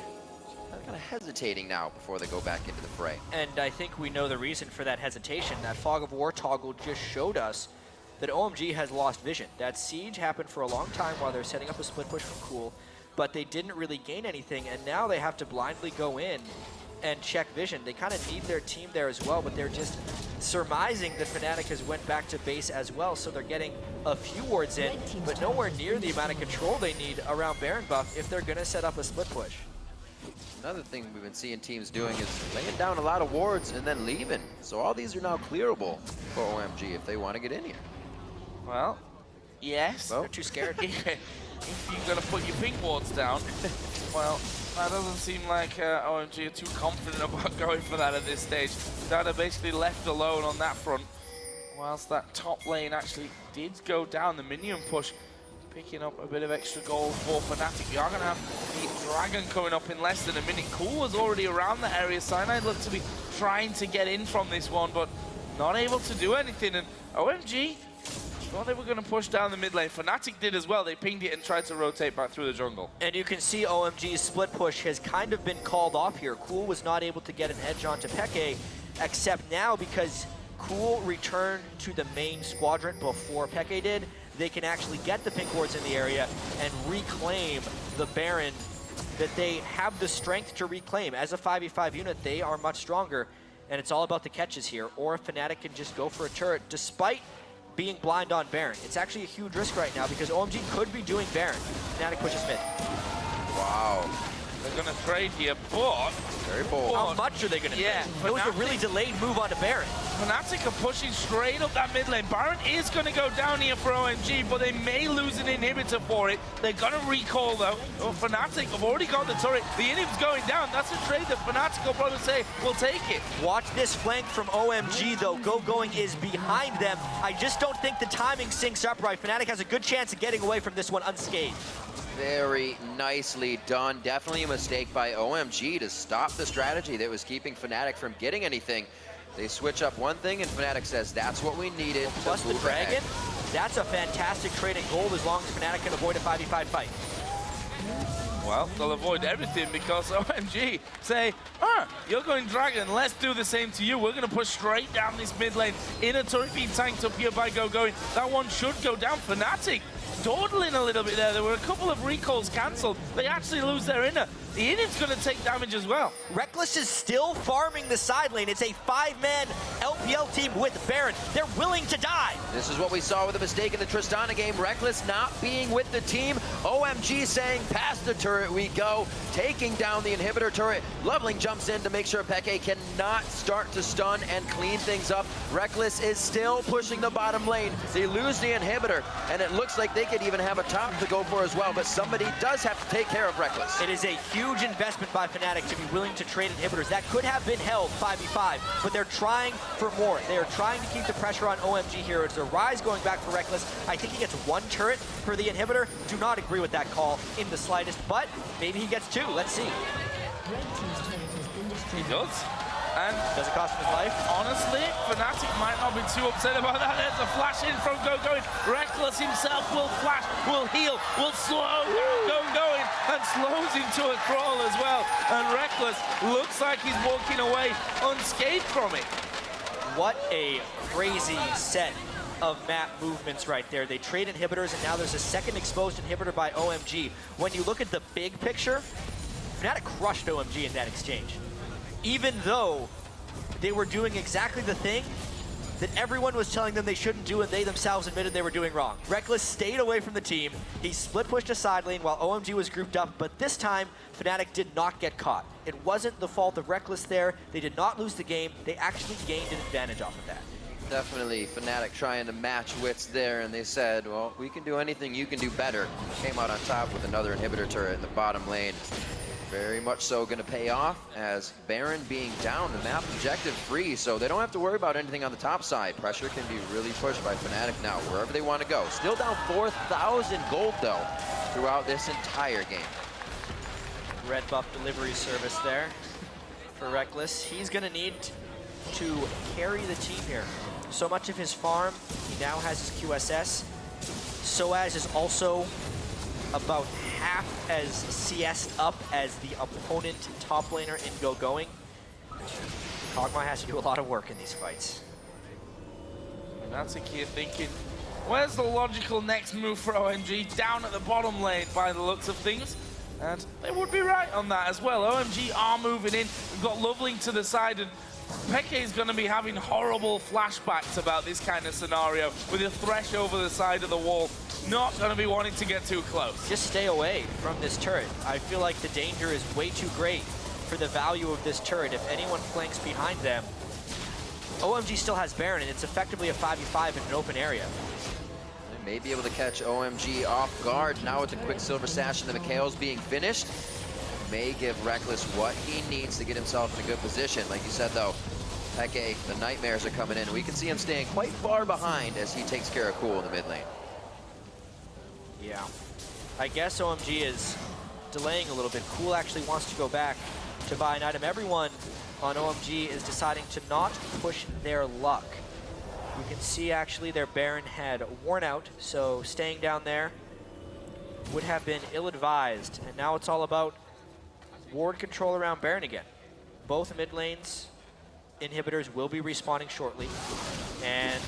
kind of hesitating now before they go back into the fray. And I think we know the reason for that hesitation. That Fog of War toggle just showed us that OMG has lost vision. That siege happened for a long time while they're setting up a split push from Cool, but they didn't really gain anything, and now they have to blindly go in and check vision. They kind of need their team there as well, but they're just surmising that Fnatic has went back to base as well, so they're getting a few wards in, but nowhere near the amount of control they need around Baron buff if they're going to set up a split push. Another thing we've been seeing teams doing is laying down a lot of wards and then leaving. So all these are now clearable for OMG if they want to get in here. Well, yes. They're too scared. If you're going to put your pink wards down, well, that doesn't seem like OMG are too confident about going for that at this stage. They're basically left alone on that front, whilst that top lane actually did go down. The minion push picking up a bit of extra gold for Fnatic. You are going to have the Dragon coming up in less than a minute. Cool was already around the area. Cyanide looked to be trying to get in from this one, but not able to do anything. And OMG thought they were going to push down the mid lane. Fnatic did as well. They pinged it and tried to rotate back through the jungle. And you can see OMG's split push has kind of been called off here. Cool was not able to get an edge onto Peke, except now because Cool returned to the main squadron before Peke did. They can actually get the pink wards in the area and reclaim the Baron that they have the strength to reclaim. As a 5v5 unit, they are much stronger, and it's all about the catches here. Or Fnatic can just go for a turret, despite being blind on Baron. It's actually a huge risk right now because OMG could be doing Baron. Fnatic pushes mid. Wow. They're going to trade here, but... Very bold. How much are they going to trade? It was a really delayed move onto Baron. Fnatic are pushing straight up that mid lane. Baron is going to go down here for OMG, but they may lose an inhibitor for it. They're going to recall, though. Oh, Fnatic have already got the turret. The inhib's going down. That's a trade that Fnatic will probably say, we'll take it. Watch this flank from OMG, though. Going is behind them. I just don't think the timing syncs up right. Fnatic has a good chance of getting away from this one unscathed. Very nicely done. Definitely a mistake by OMG to stop the strategy that was keeping Fnatic from getting anything. They switch up one thing, and Fnatic says that's what we needed. Plus the Dragon, that's a fantastic trade in gold as long as Fnatic can avoid a 5v5 fight. Well, they'll avoid everything because OMG say, you're going Dragon, let's do the same to you. We're going to push straight down this mid lane. Inner turret being tanked up here by Going. That one should go down. Fnatic dawdling a little bit there. There were a couple of recalls cancelled. They actually lose their inner. The inner's going to take damage as well. Reckless is still farming the side lane. It's a 5-man LPL team with Baron. They're willing to die. This is what we saw with a mistake in the Tristana game. Reckless not being with the team. OMG saying, past the turret we go. Taking down the inhibitor turret. Loveling jumps in to make sure Peke cannot start to stun and clean things up. Reckless is still pushing the bottom lane. They lose the inhibitor, and it looks like they could even have a top to go for as well, but somebody does have to take care of Reckless. It is a huge investment by Fnatic to be willing to trade inhibitors. That could have been held 5v5, but they're trying for more. They are trying to keep the pressure on OMG here. It's a Rise going back for Reckless. I think he gets one turret for the inhibitor. Do not agree with that call in the slightest, but maybe he gets two. Let's see. He does. And does it cost him his life? Honestly, Fnatic might not be too upset about that. There's a flash in from Going. Reckless himself will flash, will heal, will slow down Going, and slows into a crawl as well. And Reckless looks like he's walking away unscathed from it. What a crazy set of map movements right there. They trade inhibitors, and now there's a second exposed inhibitor by OMG. When you look at the big picture, Fnatic crushed OMG in that exchange. Even though they were doing exactly the thing that everyone was telling them they shouldn't do and they themselves admitted they were doing wrong. Reckless stayed away from the team. He split pushed a side lane while OMG was grouped up, but this time Fnatic did not get caught. It wasn't the fault of Reckless there. They did not lose the game. They actually gained an advantage off of that. Definitely Fnatic trying to match wits there, and they said, well, we can do anything, you can do better. Came out on top with another inhibitor turret in the bottom lane. Very much so going to pay off as Baron being down, the map objective free, so they don't have to worry about anything on the top side. Pressure can be really pushed by Fnatic now, wherever they want to go. Still down 4,000 gold, though, throughout this entire game. Red buff delivery service there for Reckless. He's going to need to carry the team here. So much of his farm, he now has his QSS. Soaz is also about half as CS'd up as the opponent top laner in Going. Kog'Maw has to do a lot of work in these fights. And that's a kid thinking, where's the logical next move for OMG? Down at the bottom lane by the looks of things. And they would be right on that as well. OMG are moving in. We've got Loveling to the side, and Peke is going to be having horrible flashbacks about this kind of scenario with a Thresh over the side of the wall. Not going to be wanting to get too close. Just stay away from this turret. I feel like the danger is way too great for the value of this turret. If anyone flanks behind them, OMG still has Baron, and it's effectively a 5v5 in an open area. They may be able to catch OMG off guard. Now with the Quicksilver Sash and the Mikhail's being finished, may give Reckless what he needs to get himself in a good position. Like you said, though, Peke, the Nightmares are coming in. We can see him staying quite far behind as he takes care of Cool in the mid lane. Yeah. I guess OMG is delaying a little bit. Cool actually wants to go back to buy an item. Everyone on OMG is deciding to not push their luck. You can see actually their Baron had worn out, so staying down there would have been ill-advised. And now it's all about ward control around Baron again. Both mid lanes inhibitors will be respawning shortly. And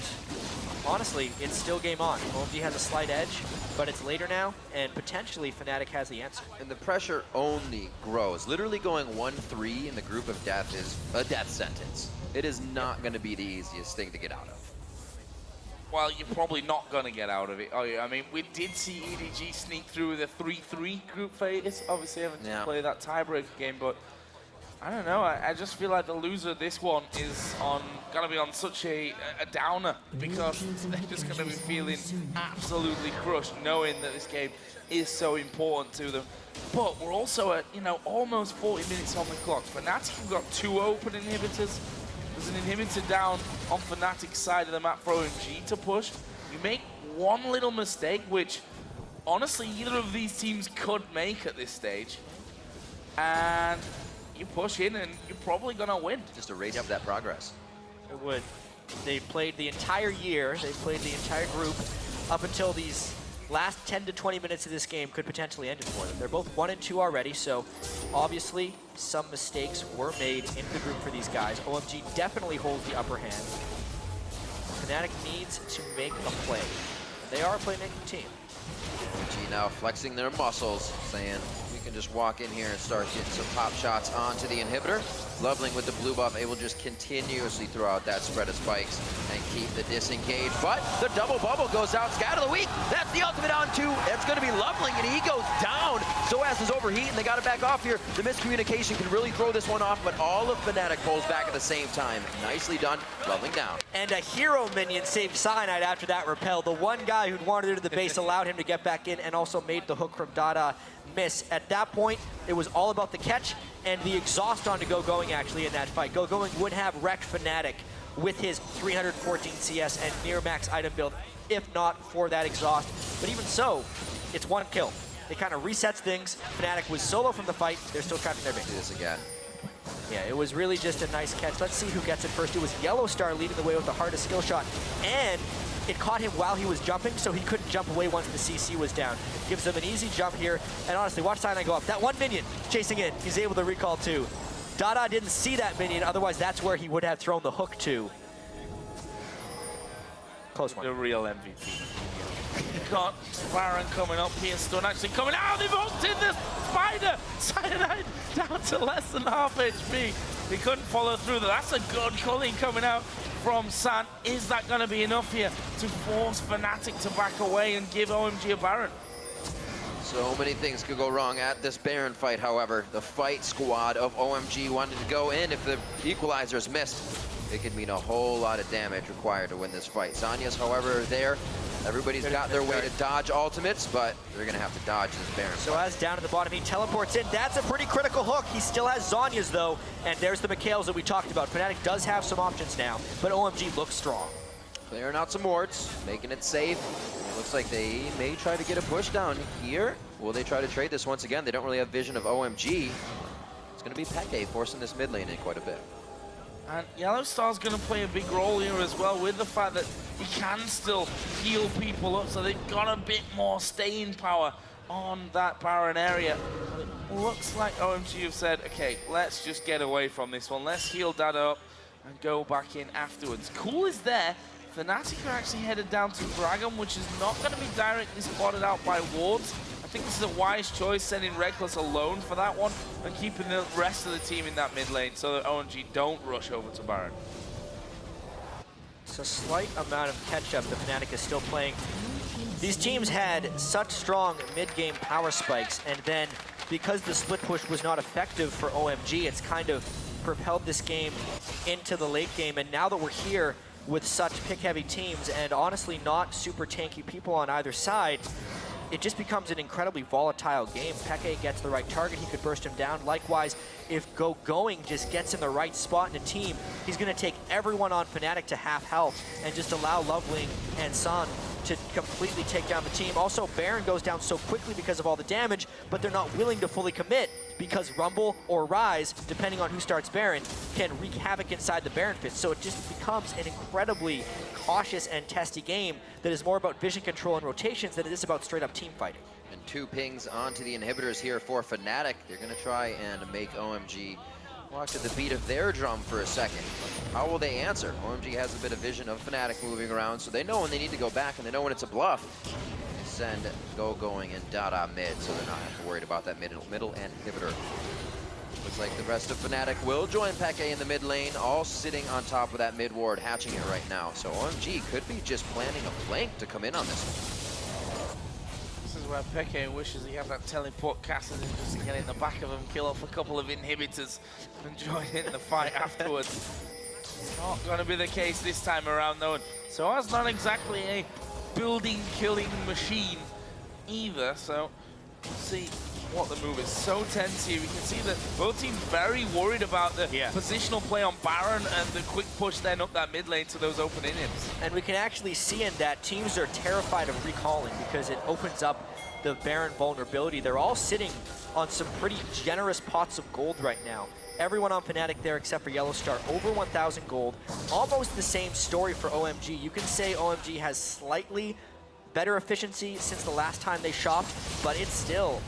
honestly, it's still game on. OMG has a slight edge, but it's later now, and potentially Fnatic has the answer. And the pressure only grows. Literally going 1-3 in the group of death is a death sentence. It is not going to be the easiest thing to get out of. Well, you're probably not going to get out of it, are you? I mean, we did see EDG sneak through with a 3-3 group phase. Obviously, having to play that tiebreaker game, but I don't know. I just feel like the loser of this one is going to be on such a downer, because they're just going to be feeling absolutely crushed, knowing that this game is so important to them. But we're also at, almost 40 minutes on the clock. Fnatic have got 2 open inhibitors. There's an inhibitor down on Fnatic's side of the map for OMG to push. You make one little mistake, which honestly either of these teams could make at this stage, and you push in and you're probably gonna win. Just erase that progress. It would. They played the entire year, they played the entire group up until these last 10 to 20 minutes of this game could potentially end it for them. They're both 1 and 2 already, so obviously some mistakes were made in the group for these guys. OMG definitely holds the upper hand. Fnatic needs to make a play. They are a playmaking team. OMG now flexing their muscles, saying we can just walk in here and start getting some pop shots onto the inhibitor. Loveling with the blue buff, able to just continuously throw out that spread of spikes and keep the disengage. But the double bubble goes out. Scat of the week. That's the ultimate on 2. It's going to be Loveling, and he goes down. SOAS is overheat, and they got to back off here. The miscommunication can really throw this one off, but all of Fnatic pulls back at the same time. Nicely done. Loveling down. And a hero minion saved Cyanide after that repel. The one guy who'd wandered into the base allowed him to get back in and also made the hook from Dada miss. At that point, it was all about the catch and the exhaust on to going actually in that fight. Going would have wrecked Fnatic with his 314 CS and near max item build, if not for that exhaust. But even so, it's 1 kill. It kind of resets things. Fnatic was solo from the fight. They're still trapped in their base. Do this again. Yeah, it was really just a nice catch. Let's see who gets it first. It was Yellow Star leading the way with the hardest skill shot. And it caught him while he was jumping, so he couldn't jump away once the CC was down. Gives him an easy jump here. And honestly, watch Cyanide go up. That one minion chasing in, he's able to recall too. Dada didn't see that minion, otherwise that's where he would have thrown the hook to. Close one. The real MVP. Got Baron coming up here, Stun actually coming out. They've hooked in the spider. Cyanide down to less than half HP. He couldn't follow through that. That's a good culling coming out from San. Is that going to be enough here to force Fnatic to back away and give OMG a Baron? So many things could go wrong at this Baron fight, however. The fight squad of OMG wanted to go in. If the equalizers missed, it could mean a whole lot of damage required to win this fight. Zanya's, however, there. Everybody's got their way to dodge ultimates, but they're going to have to dodge this Baron fight. So as down at the bottom, he teleports in. That's a pretty critical hook. He still has Zanya's, though, and there's the Mikhails that we talked about. Fnatic does have some options now, but OMG looks strong. Clearing out some wards, making it safe. It looks like they may try to get a push down here. Will they try to trade this once again? They don't really have vision of OMG. It's going to be Peke forcing this mid lane in quite a bit. And Yellow Star's going to play a big role here as well, with the fact that he can still heal people up, so they've got a bit more staying power on that Baron area. It looks like OMG have said, okay, let's just get away from this one. Let's heal that up and go back in afterwards. Cool is there. Fnatic are actually headed down to Dragon, which is not going to be directly spotted out by wards. I think this is a wise choice, sending Reckless alone for that one and keeping the rest of the team in that mid lane so that OMG don't rush over to Baron. It's a slight amount of catch-up that Fnatic is still playing. These teams had such strong mid-game power spikes, and then because the split push was not effective for OMG, it's kind of propelled this game into the late game. And now that we're here with such pick-heavy teams and honestly not super tanky people on either side, it just becomes an incredibly volatile game. Peke gets the right target, he could burst him down. Likewise, if Going just gets in the right spot in a team, he's going to take everyone on Fnatic to half health and just allow Loveling and Sun to completely take down the team. Also, Baron goes down so quickly because of all the damage, but they're not willing to fully commit because Rumble or Rise, depending on who starts Baron, can wreak havoc inside the Baron pit. So it just becomes an incredibly cautious and testy game that is more about vision control and rotations than it is about straight up team fighting. And 2 pings onto the inhibitors here for Fnatic. They're going to try and make OMG walk to the beat of their drum for a second. How will they answer? OMG has a bit of vision of Fnatic moving around, so they know when they need to go back and they know when it's a bluff. They send Going and Dada mid, so they're not worried about that middle inhibitor. Looks like the rest of Fnatic will join Peke in the mid lane, all sitting on top of that mid ward, hatching it right now. So OMG could be just planning a flank to come in on this one. This is where Peke wishes he had that teleport casted and just to get in the back of him, kill off a couple of inhibitors and join in the fight afterwards. Not going to be the case this time around though. So that's not exactly a building killing machine either, so we'll see what the move is. So tense here. We can see that both teams very worried about the positional play on Baron and the quick push then up that mid lane to those open inhibs. And we can actually see in that teams are terrified of recalling because it opens up the Baron vulnerability. They're all sitting on some pretty generous pots of gold right now. Everyone on Fnatic there except for Yellowstar, over 1,000 gold. Almost the same story for OMG. You can say OMG has slightly better efficiency since the last time they shopped, but it's still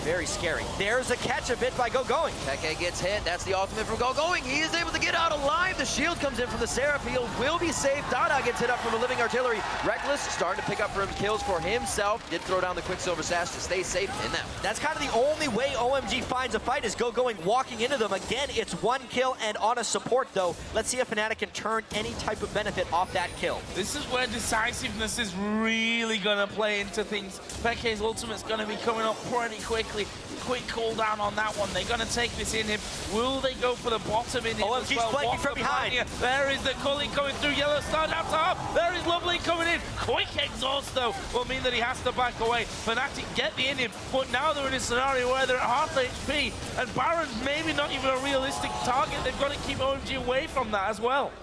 very scary. There's a catch, a bit by Going. Peke gets hit. That's the ultimate from Going. He is able to get out alive. The shield comes in from the Seraph. He will be safe. Dada gets hit up from a living artillery. Reckless starting to pick up for him kills for himself. Did throw down the Quicksilver Sash to stay safe in that. That's kind of the only way OMG finds a fight is Going walking into them. Again, it's 1 kill and on a support though. Let's see if Fnatic can turn any type of benefit off that kill. This is where decisiveness is really going to play into things. Peke's ultimate's going to be coming up pretty quickly. Quick cooldown on that one. They're going to take this in him. Will they go for the bottom in him OMG's as well? flanking from behind. There is the Cully coming through. Yellowstar down top. There is Lovely coming in. Quick exhaust though will mean that he has to back away. Fnatic get the in him, but now they're in a scenario where they're at half HP and Baron's maybe not even a realistic target. They've got to keep OMG away from that as well.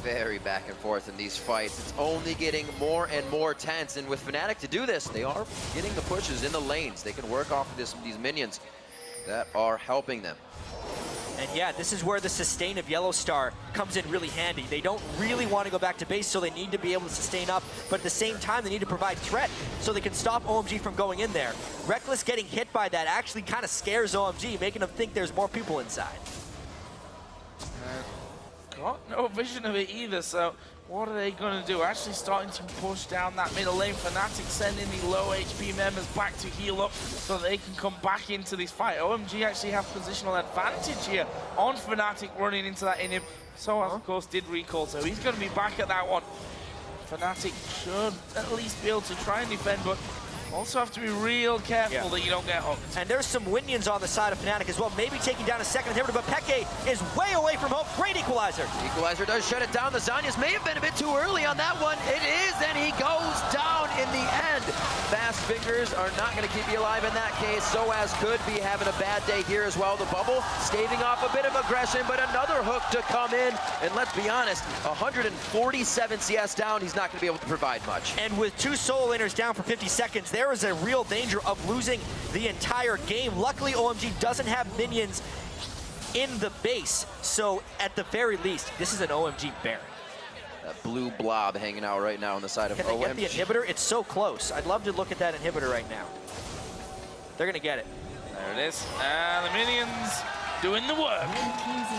Very back and forth in these fights. It's only getting more and more tense, and with Fnatic to do this, they are getting the pushes in the lanes. They can work off of these minions that are helping them. And yeah, this is where the sustain of Yellowstar comes in really handy. They don't really want to go back to base, so they need to be able to sustain up, but at the same time, they need to provide threat so they can stop OMG from going in there. Reckless getting hit by that actually kind of scares OMG, making them think there's more people inside. Got no vision of it either, so what are they going to do? Actually starting to push down that middle lane. Fnatic sending the low HP members back to heal up so they can come back into this fight. OMG actually have positional advantage here on Fnatic running into that inhib. So of course did recall, so he's going to be back at that one. Fnatic should at least be able to try and defend, but also have to be real careful that you don't get hooked. And there's some Winions on the side of Fnatic as well, maybe taking down a second inhibitor, but Peke is way away from hope. Great equalizer. Equalizer does shut it down. The Zanyas may have been a bit too early on that one. It is, and he goes down in the end. Fast fingers are not going to keep you alive in that case. SOAS could be having a bad day here as well. The bubble staving off a bit of aggression, but another hook to come in. And let's be honest, 147 CS down, he's not going to be able to provide much. And with 2 solo laners down for 50 seconds, there is a real danger of losing the entire game. Luckily, OMG doesn't have minions in the base, so at the very least, this is an OMG Baron. That blue blob hanging out right now on the side of OMG. Can they get the inhibitor? It's so close. I'd love to look at that inhibitor right now. They're gonna get it. There it is. And the minions doing the work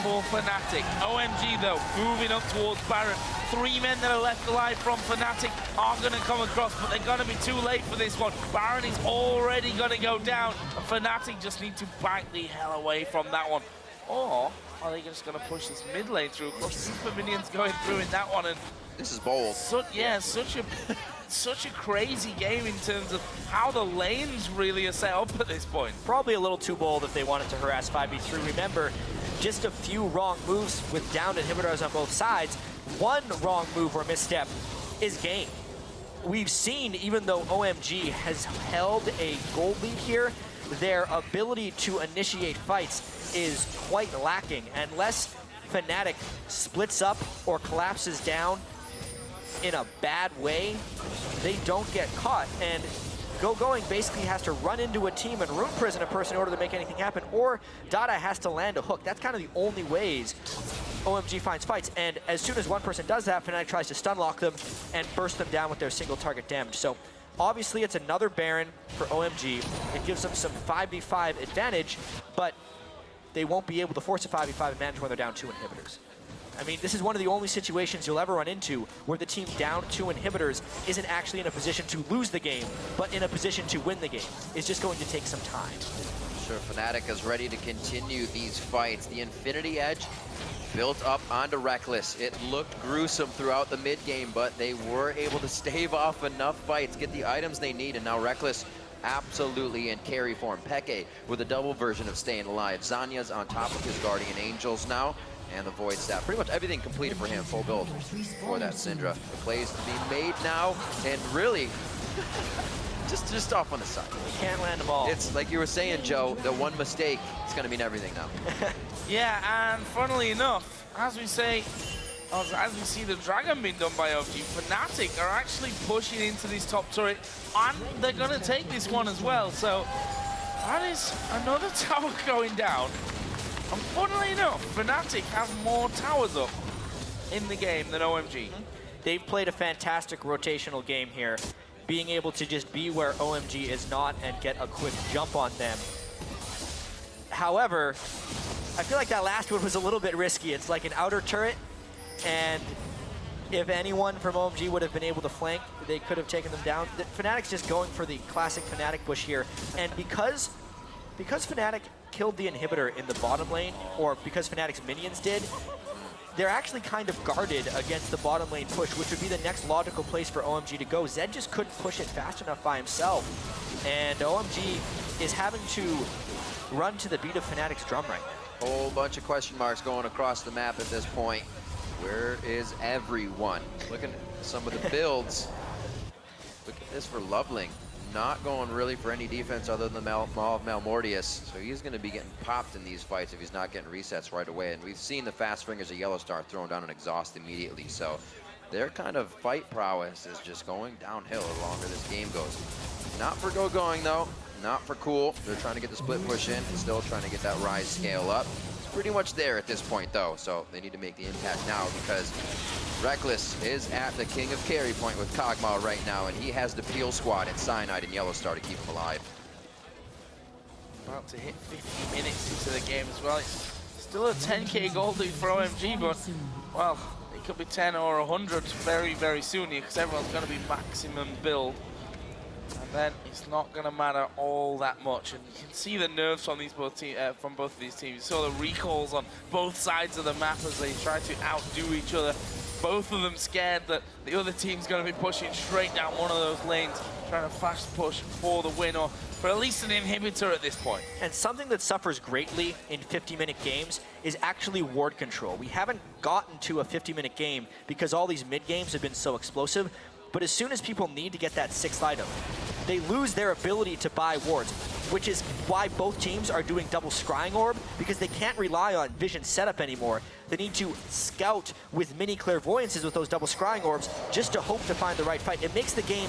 for Fnatic. OMG though, moving up towards Baron. 3 men that are left alive from Fnatic are going to come across, but they're going to be too late for this one. Baron is already going to go down, and Fnatic just need to back the hell away from that one. Or are they just going to push this mid lane through? Of course, Super Minions going through in that one, and this is bold. Such a crazy game in terms of how the lanes really are set up at this point. Probably a little too bold if they wanted to harass 5v3. Remember, just a few wrong moves with downed inhibitors on both sides. One wrong move or misstep is game. We've seen, even though OMG has held a gold lead here, their ability to initiate fights is quite lacking. Unless Fnatic splits up or collapses down in a bad way, they don't get caught. And Going basically has to run into a team and room prison a person in order to make anything happen, or Dada has to land a hook. That's kind of the only ways OMG finds fights. And as soon as one person does that, Fnatic tries to stun lock them and burst them down with their single target damage. So obviously it's another Baron for OMG. It gives them some 5v5 advantage, but they won't be able to force a 5v5 advantage when they're down 2 inhibitors. I mean, this is one of the only situations you'll ever run into where the team down 2 inhibitors isn't actually in a position to lose the game, but in a position to win the game. It's just going to take some time. Sure, Fnatic is ready to continue these fights. The Infinity Edge built up onto Reckless. It looked gruesome throughout the mid game, but they were able to stave off enough fights, get the items they need, and now Reckless absolutely in carry form. Peke with a double version of staying alive. Zanya's on top of his Guardian Angels now, and the Void Staff. Pretty much everything completed for him, full build for that Syndra. The plays to be made now, and really, just off on the side. You can't land the ball. It's like you were saying, Joe, the one mistake is going to mean everything now. Yeah, and funnily enough, as we see the Dragon being done by OMG, Fnatic are actually pushing into this top turret, and they're going to take this one as well. So that is another tower going down. And funnily enough, Fnatic have more towers up in the game than OMG. They've played a fantastic rotational game here, being able to just be where OMG is not and get a quick jump on them. However, I feel like that last one was a little bit risky. It's like an outer turret, and if anyone from OMG would have been able to flank, they could have taken them down. Fnatic's just going for the classic Fnatic push here, and because Fnatic killed the inhibitor in the bottom lane, or because Fnatic's minions did, they're actually kind of guarded against the bottom lane push, which would be the next logical place for OMG to go. Zed just couldn't push it fast enough by himself, and OMG is having to run to the beat of Fnatic's drum right now. Whole bunch of question marks going across the map at this point. Where is everyone? Looking at some of the builds. Look at this for Loveling. Not going really for any defense other than the Maul of Malmortius. So he's going to be getting popped in these fights if he's not getting resets right away. And we've seen the fast fingers of Yellowstar thrown down and exhaust immediately. So their kind of fight prowess is just going downhill the longer this game goes. Not for going though. Not for cool. They're trying to get the split push in and still trying to get that rise scale up. It's pretty much there at this point though. So they need to make the impact now because Reckless is at the king of carry point with Kog'Maw right now, and he has the Peel Squad and Cyanide and Yellowstar to keep him alive. About to hit 50 minutes into the game as well. It's still a 10k gold lead for OMG, but, well, it could be 10 or 100 very, very soon here because everyone's going to be maximum build. And then it's not going to matter all that much. And you can see the nerves from from both of these teams. You saw the recalls on both sides of the map as they try to outdo each other. Both of them scared that the other team's going to be pushing straight down one of those lanes, trying to fast push for the win, or for at least an inhibitor at this point. And something that suffers greatly in 50-minute games is actually ward control. We haven't gotten to a 50-minute game because all these mid-games have been so explosive, but as soon as people need to get that 6th item, they lose their ability to buy wards, which is why both teams are doing double scrying orb, because they can't rely on vision setup anymore. They need to scout with mini clairvoyances with those double scrying orbs just to hope to find the right fight. It makes the game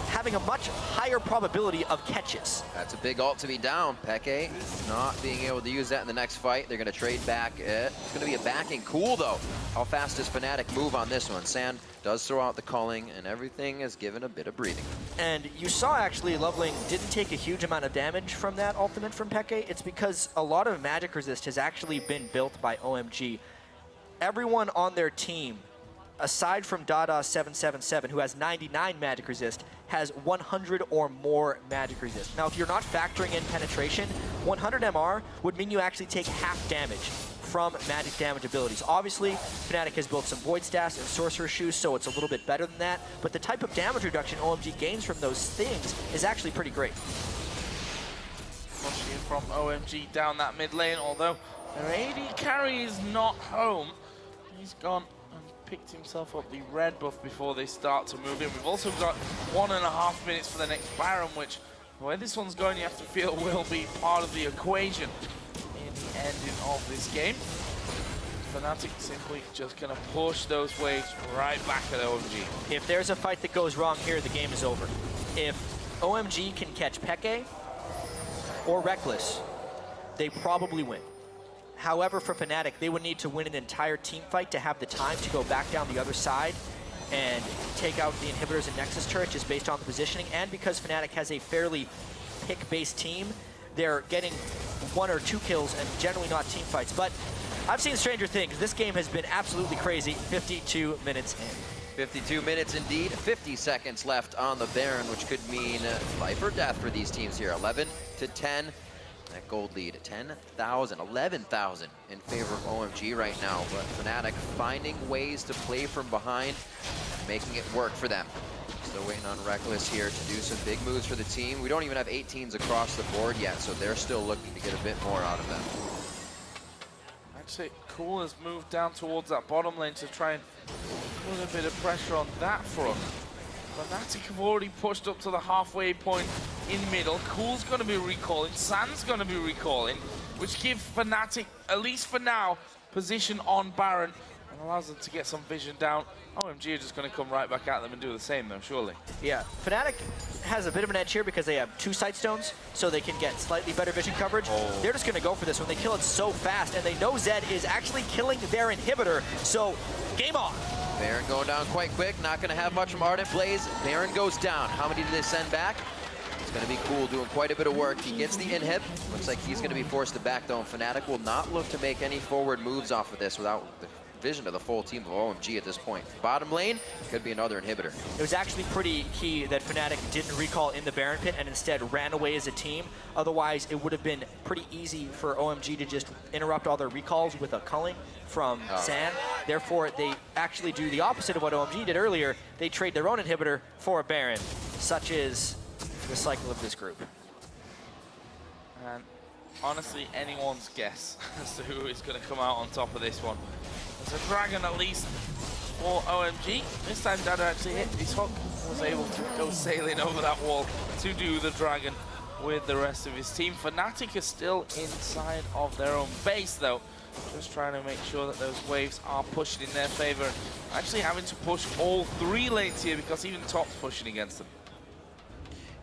having a much higher probability of catches. That's a big ult to be down. Peke not being able to use that in the next fight. They're going to trade back. It's going to be a backing. Cool, though. How fast does Fnatic move on this one? Sand does throw out the culling, and everything is given a bit of breathing. And you saw, actually, Loveling didn't take a huge amount of damage from that ultimate from Peke. It's because a lot of magic resist has actually been built by OMG. Everyone on their team aside from Dada777, who has 99 magic resist, has 100 or more magic resist. Now, if you're not factoring in penetration, 100 MR would mean you actually take half damage from magic damage abilities. Obviously, Fnatic has built some Void Staffs and Sorcerer Shoes, so it's a little bit better than that, but the type of damage reduction OMG gains from those things is actually pretty great. Pushing from OMG down that mid lane, although their AD carry is not home. He's gone and picked himself up the red buff before they start to move in. We've also got 1.5 minutes for the next Baron, which, the way this one's going, you have to feel will be part of the equation in the ending of this game. Fnatic simply just going to push those waves right back at OMG. If there's a fight that goes wrong here, the game is over. If OMG can catch Peke or Reckless, they probably win. However, for Fnatic, they would need to win an entire team fight to have the time to go back down the other side and take out the inhibitors and Nexus turret just based on the positioning. And because Fnatic has a fairly pick-based team, they're getting 1 or 2 kills and generally not team fights. But I've seen stranger things. This game has been absolutely crazy. 52 minutes in. 52 minutes indeed, 50 seconds left on the Baron, which could mean life or death for these teams here. 11 to 10. That gold lead, 10,000, 11,000 in favor of OMG right now, but Fnatic finding ways to play from behind, making it work for them. Still waiting on Reckless here to do some big moves for the team. We don't even have 18s across the board yet, so they're still looking to get a bit more out of them. Actually, Cool has moved down towards that bottom lane to try and put a bit of pressure on that front. Fnatic have already pushed up to the halfway point in middle. Cool's going to be recalling, Sand's going to be recalling, which gives Fnatic, at least for now, position on Baron and allows them to get some vision down. OMG are just going to come right back at them and do the same though, surely. Yeah, Fnatic has a bit of an edge here because they have 2 sight stones, so they can get slightly better vision coverage. Oh. They're just going to go for this one. They kill it so fast, and they know Zed is actually killing their inhibitor, so game on. Baron going down quite quick, not going to have much from Ardent Blaze. Baron goes down. How many do they send back? It's going to be Cool doing quite a bit of work. He gets the inhib. Looks like he's going to be forced to back down. Fnatic will not look to make any forward moves off of this without the vision of the full team of OMG at this point. Bottom lane could be another inhibitor. It was actually pretty key that Fnatic didn't recall in the Baron pit and instead ran away as a team. Otherwise, it would have been pretty easy for OMG to just interrupt all their recalls with a culling from Sand. Therefore, they actually do the opposite of what OMG did earlier. They trade their own inhibitor for a Baron. Such is the cycle of this group. And honestly, anyone's guess as to who is going to come out on top of this one. There's a dragon at least for OMG. This time Dada actually hit his hook, was able to go sailing over that wall to do the dragon with the rest of his team. Fnatic is still inside of their own base though, just trying to make sure that those waves are pushing in their favor. Actually having to push all 3 lanes here because even top's pushing against them.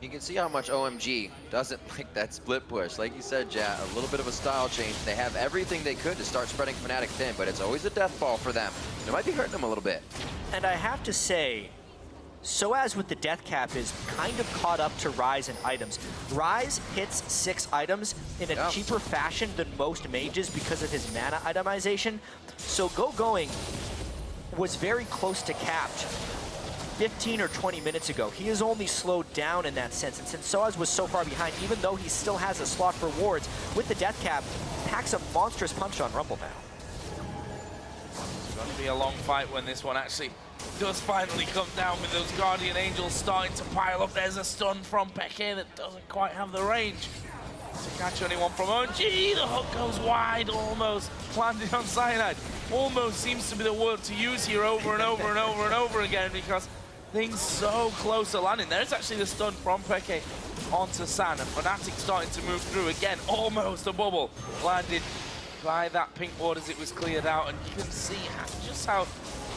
You can see how much OMG doesn't like that split push. Like you said, Jat, a little bit of a style change. They have everything they could to start spreading Fnatic thin, but it's always a death ball for them. It might be hurting them a little bit. And I have to say, Soaz with the death cap is kind of caught up to Ryze in items. Ryze hits 6 items in a cheaper fashion than most mages because of his mana itemization. So Going was very close to capped 15 or 20 minutes ago. He is only slowed down in that sense, and since Soaz was so far behind, even though he still has a slot for wards, with the death cap, packs a monstrous punch on Rumble now. It's going to be a long fight when this one actually does finally come down with those Guardian Angels starting to pile up. There's a stun from Peke that doesn't quite have the range to catch anyone from OMG. The hook goes wide, almost landing on Cyanide. Almost seems to be the word to use here over and over and over and over again because things so close to landing. There's actually the stun from Peke onto San, and Fnatic starting to move through again. Almost a bubble landed by that pink ward as it was cleared out, and you can see just how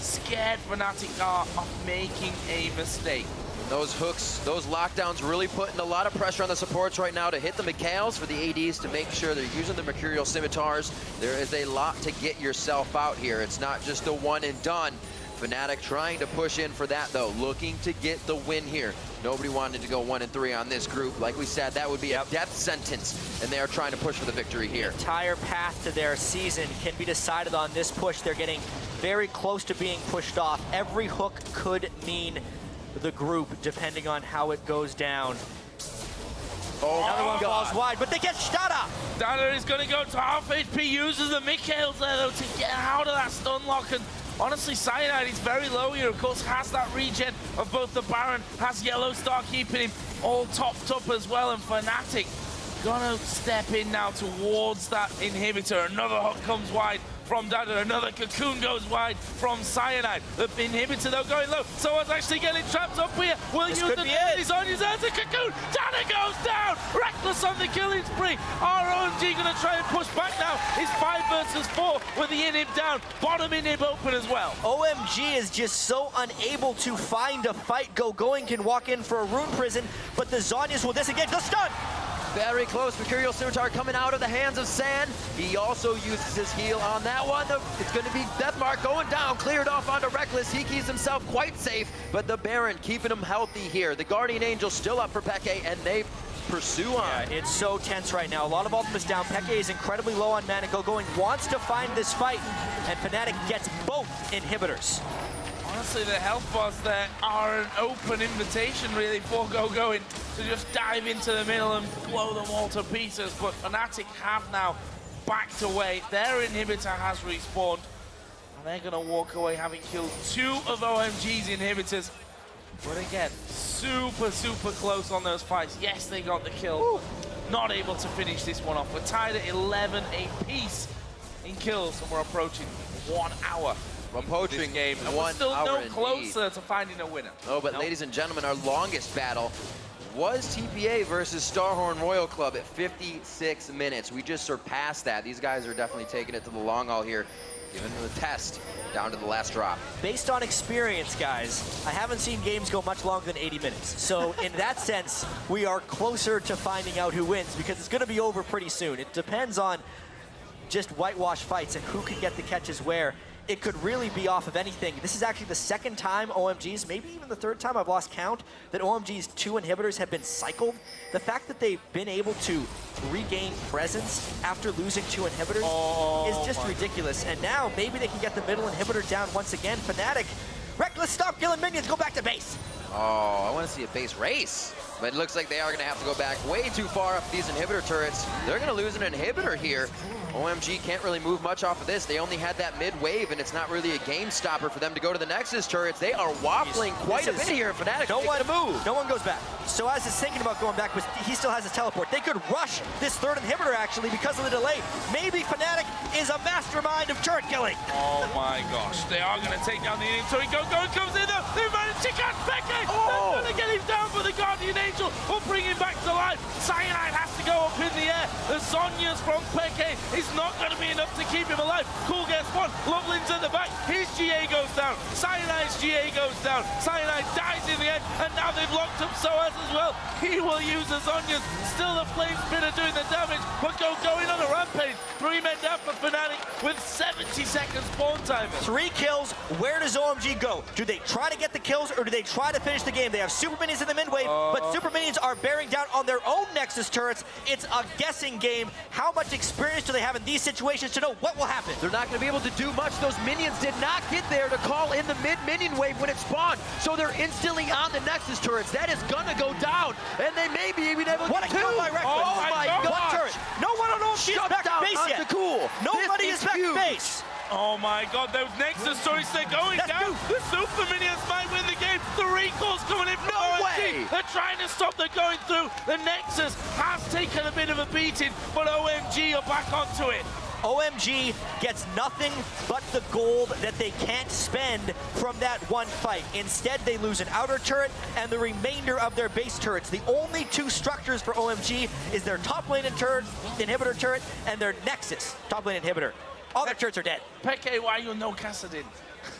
scared Fnatic are of making a mistake. Those hooks, those lockdowns really putting a lot of pressure on the supports right now to hit the Mikhails for the ADs to make sure they're using the Mercurial Scimitars. There is a lot to get yourself out here. It's not just a one and done. Fnatic trying to push in for that though, looking to get the win here. Nobody wanted to go 1 and 3 on this group. Like we said, that would be a death sentence, and they are trying to push for the victory here. The entire path to their season can be decided on this push. They're getting very close to being pushed off. Every hook could mean the group, depending on how it goes down. Another one falls wide, but they get Stada! Dada is going to go to half HP, uses the Mikhails there though to get out of that stun lock, and honestly, Cyanide is very low here, of course, has that regen of both the Baron, has Yellow Star keeping him all topped up as well, and Fnatic gonna step in now towards that inhibitor. Another hook comes wide from Dada, another cocoon goes wide from Cyanide. The inhibitor though going low, so it's actually getting trapped up here. Will use the he's on his hands, a cocoon, Dada goes down! Reckless on the killing spree. OMG gonna try and push back now. It's 5 versus 4 with the inhib down, bottom inhib open as well. OMG is just so unable to find a fight. Going can walk in for a rune prison, but the Zhonya's will disengage the stun! Very close. Mercurial Scimitar coming out of the hands of Sand. He also uses his heal on that one. It's going to be Deathmark going down, cleared off onto Reckless. He keeps himself quite safe, but the Baron keeping him healthy here. The Guardian Angel still up for Peke, and they pursue on. Yeah, it's so tense right now. A lot of ultimates down. Peke is incredibly low on mana. Going wants to find this fight, and Fnatic gets both inhibitors. Honestly, the health bars there are an open invitation, really, for going to just dive into the middle and blow them all to pieces. But Fnatic have now backed away. Their inhibitor has respawned, and they're going to walk away having killed 2 of OMG's inhibitors. But again, super, super close on those fights. Yes, they got the kill, but not able to finish this one off. We're tied at 11 apiece in kills, and we're approaching 1 hour. We're approaching game, and we're still no closer to finding a winner. Oh, but ladies and gentlemen, our longest battle was TPA versus Starhorn Royal Club at 56 minutes. We just surpassed that. These guys are definitely taking it to the long haul here, giving them the test down to the last drop. Based on experience, guys, I haven't seen games go much longer than 80 minutes. So in that sense, we are closer to finding out who wins, because it's going to be over pretty soon. It depends on just whitewash fights and who can get the catches where. It could really be off of anything. This is actually the 2nd time OMG's, maybe even the 3rd time, I've lost count, that OMG's 2 inhibitors have been cycled. The fact that they've been able to regain presence after losing 2 inhibitors is just ridiculous. And now maybe they can get the middle inhibitor down once again. Fnatic, Reckless, stop killing minions, go back to base. Oh, I want to see a base race. But it looks like they are going to have to go back way too far up these inhibitor turrets. They're going to lose an inhibitor here. OMG can't really move much off of this. They only had that mid wave, and it's not really a game stopper for them to go to the Nexus turrets. They are waffling quite a bit here. Fnatic no one move. No one goes back. So as is thinking about going back, he still has his teleport. They could rush this 3rd inhibitor, actually, because of the delay. Maybe Fnatic is a mastermind of turret killing. Oh my gosh, they are going to take down the inhibitor. Going comes in though. They managed to catch Peke. They're going to get him down, for the Guardian Angel will bring him back to life. Cyanide has to go up in the air. The Zhonya's from Peke is not going to be enough to keep him alive. Cool gets 1. Lovelin's at the back. His GA goes down. Cyanide's GA goes down. Cyanide dies in the end, and now they've locked up Soaz as well. He will use the Zhonya's. Still the flame spinner doing the damage, but going on a rampage. 3 men down for Fnatic with 70 seconds spawn time. 3 kills. Where does OMG go? Do they try to get the kills, or do they try to finish the game? They have super minions in the mid wave, but super minions are bearing down on their own Nexus turrets. It's a guessing game. How much experience do they have in these situations to know what will happen? They're not going to be able to do much. Those minions did not get there to call in the mid-minion wave when it spawned, so they're instantly on the Nexus turrets. That is going to go down, and they may be even able to What a kill by Reckless. Oh my God. Turret. No one on OMG is back at base yet. Cool. Nobody is back at base. Oh my God, those Nexus turrets, they're going down. The super minions might win the game. The recall's coming in from OMG. They're trying to stop them going through. The Nexus has taken a bit of a beating, but OMG are back onto it. OMG gets nothing but the gold that they can't spend from that one fight. Instead, they lose an outer turret and the remainder of their base turrets. The only 2 structures for OMG is their top lane inhibitor turret and their Nexus top lane inhibitor. All their turrets are dead. Peke, why you no Kassadin?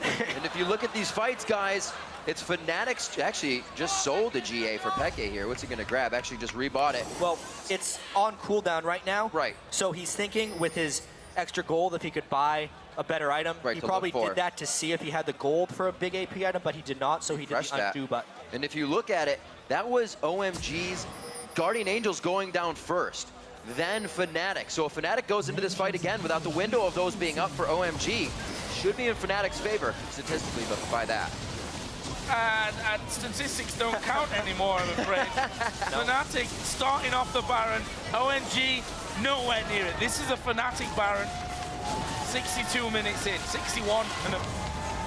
And if you look at these fights, guys, it's Fnatic's actually just sold a GA for Peke here. What's he going to grab? Actually just rebought it. Well, it's on cooldown right now. Right. So he's thinking with his extra gold if he could buy a better item. Right, he probably did that to see if he had the gold for a big AP item, but he did not, so he did the undo button. And if you look at it, that was OMG's Guardian Angels going down first, then Fnatic. So if Fnatic goes into this fight again without the window of those being up for OMG, should be in Fnatic's favor statistically, but by that. And statistics don't count anymore, I'm afraid. Fnatic starting off the Baron. OMG nowhere near it. This is a Fnatic Baron. 62 minutes in, 61 and a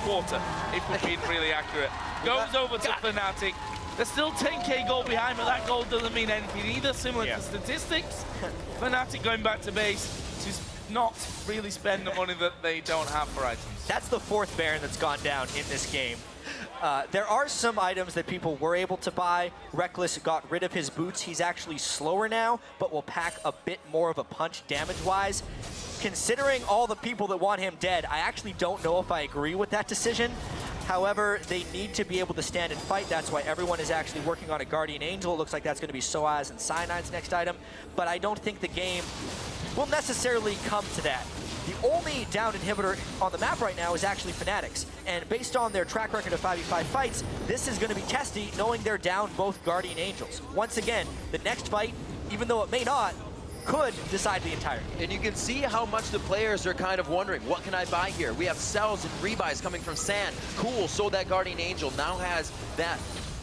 quarter, if we're being really accurate. Goes over to Fnatic. They're still 10k goal behind, but that goal doesn't mean anything either, similar to statistics. Fnatic going back to base to not really spend the money that they don't have for items. That's the fourth Baron that's gone down in this game. There are some items that people were able to buy. Reckless got rid of his boots. He's actually slower now, but will pack a bit more of a punch damage-wise. Considering all the people that want him dead, I actually don't know if I agree with that decision. However, they need to be able to stand and fight. That's why everyone is actually working on a Guardian Angel. It looks like that's going to be Soaz and Cyanide's next item. But I don't think the game will necessarily come to that. The only downed inhibitor on the map right now is actually Fnatic's. And based on their track record of 5v5 fights, this is going to be testy, knowing they're down both Guardian Angels. Once again, the next fight, even though it may not, could decide the entire game. And you can see how much the players are kind of wondering, what can I buy here? We have sells and rebuys coming from Sand. Cool, sold that Guardian Angel, now has that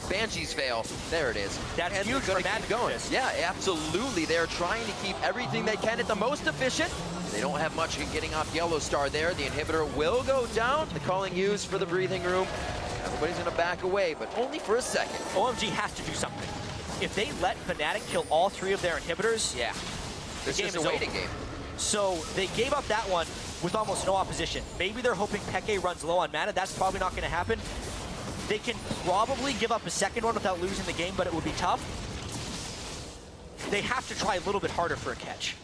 Banshee's veil. There it is. That's and huge for Magic going. this. Yeah, absolutely. They're trying to keep everything they can at the most efficient. They don't have much in getting off Yellow Star there. The inhibitor will go down. The calling used for the breathing room. Everybody's going to back away, but only for a second. OMG has to do something. If they let Fnatic kill all three of their inhibitors, yeah, the game is a over. waiting game. So they gave up that one with almost no opposition. Maybe they're hoping Peke runs low on mana. That's probably not going to happen. They can probably give up a second one without losing the game, but it would be tough. They have to try a little bit harder for a catch.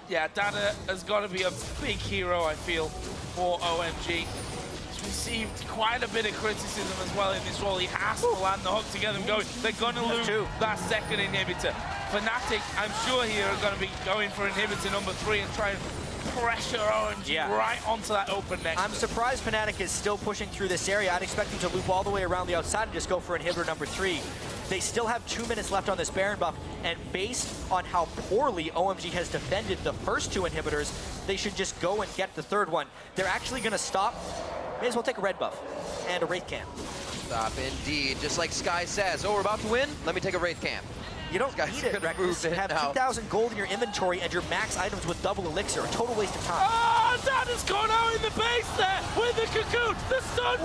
Yeah, Dada has got to be a big hero, I feel, for OMG. He's received quite a bit of criticism as well in this role. He has to land the hook to get them going. They're going to lose that second inhibitor. Fnatic, I'm sure here, are going to be going for inhibitor number 3 and try and pressure OMG right onto that open nexus. I'm surprised Fnatic is still pushing through this area. I'd expect them to loop all the way around the outside and just go for inhibitor number 3. They still have 2 minutes left on this Baron buff, and based on how poorly OMG has defended the first 2 inhibitors, they should just go and get the third one. They're actually going to stop. May as well take a red buff and a Wraith Camp. Stop indeed. Just like Sky says, oh, we're about to win? Let me take a Wraith Camp. You don't need it, Reckless. You have 2,000 gold in your inventory and your max items with double elixir. A total waste of time. Oh, Dada's gone out in the base there with the cocoon. The stun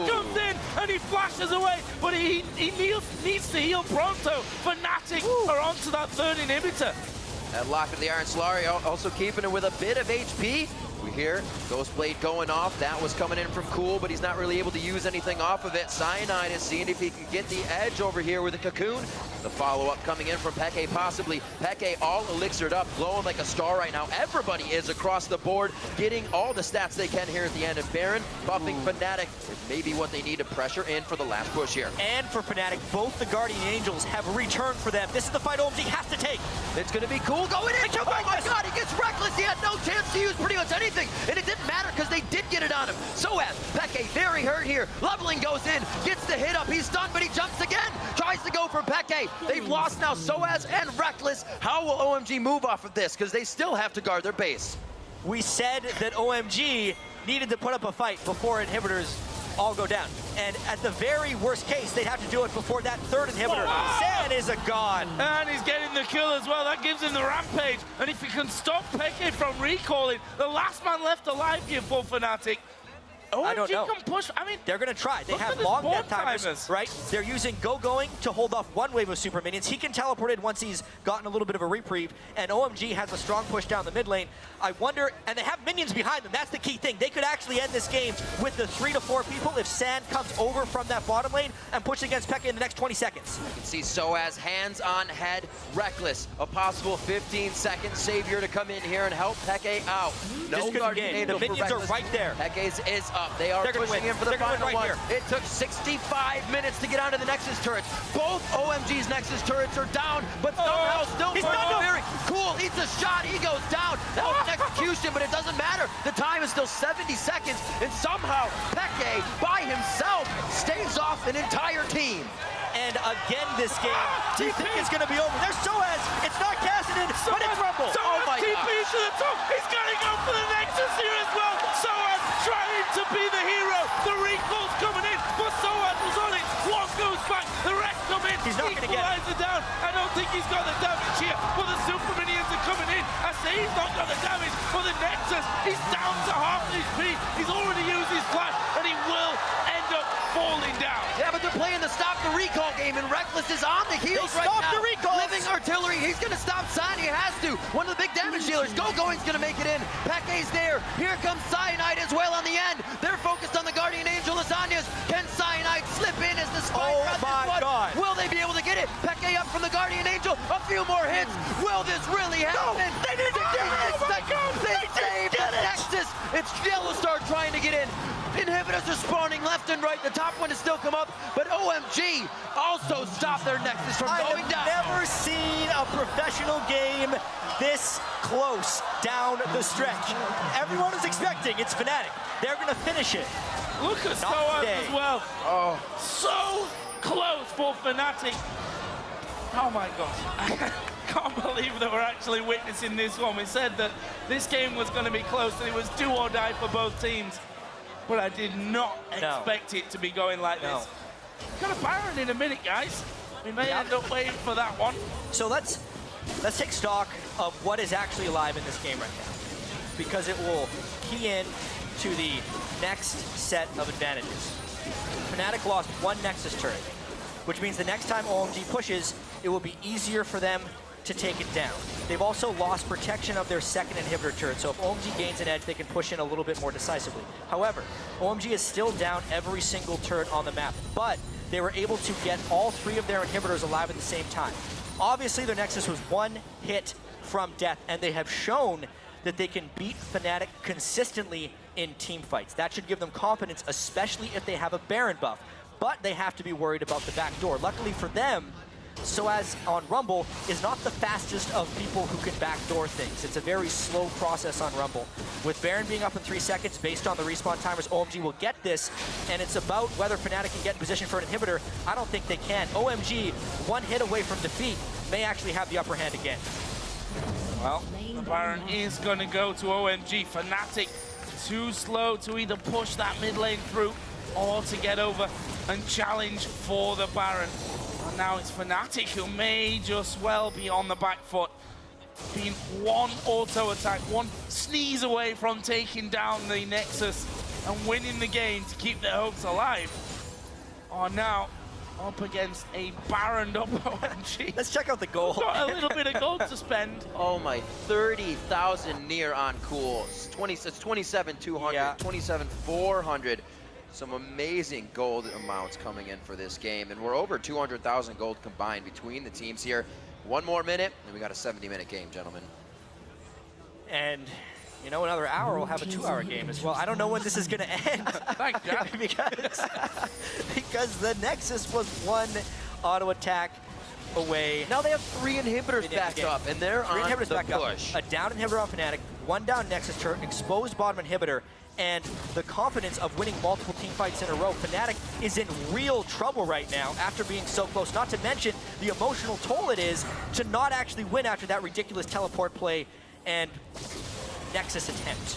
comes in and he flashes away, but he needs to heal pronto. Fnatic are onto that third inhibitor. That lock of the Iron Solari also keeping it with a bit of HP. We hear Ghostblade going off. That was coming in from Cool, but he's not really able to use anything off of it. Cyanide is seeing if he can get the edge over here with a Cocoon. The follow-up coming in from Peke possibly. Peke all elixired up, glowing like a star right now. Everybody is across the board, getting all the stats they can here at the end. And Baron buffing Fnatic is maybe what they need to pressure in for the last push here. And for Fnatic, both the Guardian Angels have returned for them. This is the fight OMG has to take. It's going to be Cool going in. Oh my God, he gets Reckless. He had no chance to use pretty much anything. And it didn't matter because they did get it on him. Soaz, Peke, very hurt here. Leveling goes in, gets the hit up. He's stunned, but he jumps again. Tries to go for Peke. They've lost now Soaz and Reckless. How will OMG move off of this? Because they still have to guard their base. We said that OMG needed to put up a fight before inhibitors all go down. And at the very worst case, they'd have to do it before that third inhibitor. Sand is a god. And he's getting the kill as well. That gives him the rampage. And if he can stop Peke from recalling, the last man left alive here for Fnatic. OMG I don't know. can push. I mean, they're going to try. They look have at long this death timers, right? They're using going to hold off one wave of super minions. He can teleport in once he's gotten a little bit of a reprieve, and OMG has a strong push down the mid lane. I wonder, and they have minions behind them. That's the key thing. They could actually end this game with the 3 to 4 people if Sand comes over from that bottom lane and pushes against Peke in the next 20 seconds. You can see Soaz hands on head, Reckless, a possible 15-second savior to come in here and help Peke out. No Guardian Angel. The minions are right there. Peke's is up. They are pushing in for the final one. It took 65 minutes to get onto the Nexus turrets. Both OMG's Nexus turrets are down, but somehow still very cool. Eats a shot. He goes down. That was an execution, but it doesn't matter. The time is still 70 seconds, and somehow Peke, by himself, staves off an entire team. And again, this game, do you think it's going to be over? There's Soaz. It's not Cassidy, but it's Rumble. Oh my God. TP to the top. He's got to go for the Nexus here as well. Soaz trying to be the hero. The recall's coming in, but Soaz was on it. One goes back, the rest come in. He's not going to get it. Down. I don't think he's got the damage here, but the super minions are coming in. I say he's not got the damage for the Nexus. He's down to half HP. He's already used his flash, and he will end up falling down. Yeah, but they're playing the stop the recall game, and Reckless is on the heels They right stopped now. the recall. Living artillery, he's gonna stop Sign, he has to. One of the big damage dealers, Going's gonna make it in. Peke's there. Here comes Cyanide as well on the end. They're focused on the Guardian Angel Lasagnas. Can Cyanide slip in as the spike Oh my God. Will they be able to get it? Peke up from the Guardian Angel. A few more hits. Will this really happen? They didn't get it. Oh my God. They saved the Nexus. It's Yellowstar trying to get in. Inhibitors are spawning left and right. The top one has still come up, but OMG also stopped their Nexus from going down. I've never seen a professional game this close down the stretch. Everyone was expecting it's Fnatic. They're going to finish it. Look at Not Soaz today. as well. Oh, so close for Fnatic. Oh my gosh. I can't believe that we're actually witnessing this one. We said that this game was going to be close and it was do or die for both teams. But I did not expect it to be going like this. Got a Baron in a minute, guys. We may end up waiting for that one. So let's take stock of what is actually alive in this game right now, because it will key in to the next set of advantages. Fnatic lost one Nexus turret, which means the next time OMG pushes, it will be easier for them to take it down. They've also lost protection of their second inhibitor turret, so if OMG gains an edge, they can push in a little bit more decisively. However, OMG is still down every single turret on the map, but they were able to get all three of their inhibitors alive at the same time. Obviously, their Nexus was one hit from death, and they have shown that they can beat Fnatic consistently in team fights. That should give them confidence, especially if they have a Baron buff. But they have to be worried about the back door. Luckily for them, Soaz on Rumble is not the fastest of people who can backdoor things. It's a very slow process on Rumble. With Baron being up in 3 seconds, based on the respawn timers, OMG will get this, and it's about whether Fnatic can get in position for an inhibitor. I don't think they can. OMG, one hit away from defeat, may actually have the upper hand again. Well, the Baron is going to go to OMG. Fnatic too slow to either push that mid lane through or to get over and challenge for the Baron. And now it's Fnatic who may just well be on the back foot. Being one auto attack, one sneeze away from taking down the Nexus and winning the game to keep their hopes alive. Are now up against a Baron up OMG. Let's check out the gold. Got a little bit of gold to spend. Oh my, 30,000 near on cool. It's 27,200, Yeah. 27,400. Some amazing gold amounts coming in for this game, and we're over 200,000 gold combined between the teams here. One more minute, and we got a 70-minute game, gentlemen. And, you know, another hour, we'll have a 2-hour game as well. I don't know when this is going to end. Thanks, Jack. because the Nexus was one auto attack away. Now they have 3 inhibitors back game. up, and they're 3 on inhibitors the back push. up. A down inhibitor on Fnatic, one down Nexus turret, exposed bottom inhibitor, and the confidence of winning multiple team fights in a row. Fnatic is in real trouble right now after being so close, not to mention the emotional toll it is to not actually win after that ridiculous teleport play and Nexus attempt.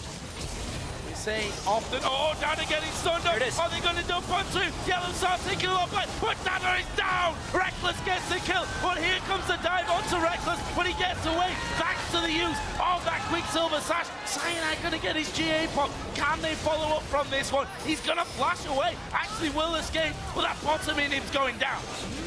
We say often, oh, Nana getting stunned up. There it is. Are they going to dump onto Yellowstar taking a lot back? But Nana is down. Reckless gets the kill. But here comes the dive onto Reckless, but he gets away thanks to the use of that Quicksilver Sash. Cyanide going to get his GA pop. Can they follow up from this one? He's going to flash away. Actually will escape, but that bottom in him's going down.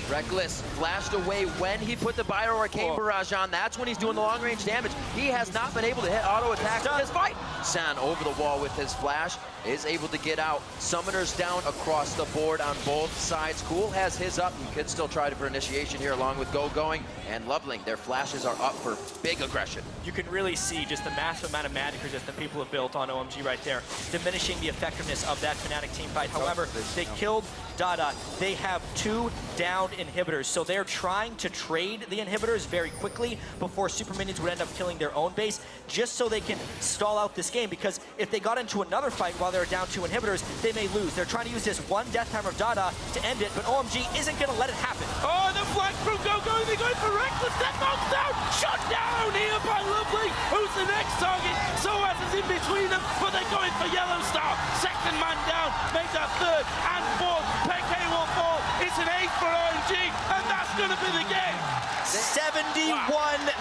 Reckless flashed away when he put the Bio Arcane Barrage on. That's when he's doing the long-range damage. He has not been able to hit auto attacks in this fight. San over the wall with his flash, is able to get out. Summoners down across the board on both sides. Cool has his up. He could still try for initiation here along with Going and Loveling. Their flashes are up for big aggression. You can really see just the massive amount of magic resistance people have built on OMG right there, diminishing the effectiveness of that Fnatic team fight. However, they killed Dada. They have 2 downed inhibitors, so they're trying to trade the inhibitors very quickly before super minions would end up killing their own base, just so they can stall out this game, because if they got into another fight while they're down 2 inhibitors, they may lose. They're trying to use this one death timer of Dada to end it, but OMG isn't going to let it happen. Oh, the flag from Going, they're going for Reckless, that knocks down, shut down here by Lovely, who's the next target. Soaz is in between them, but they're going for Yellow Star. Second man down, make that third and fourth. Peke will fall. It's an ace for OMG, and that's going to be the game. 71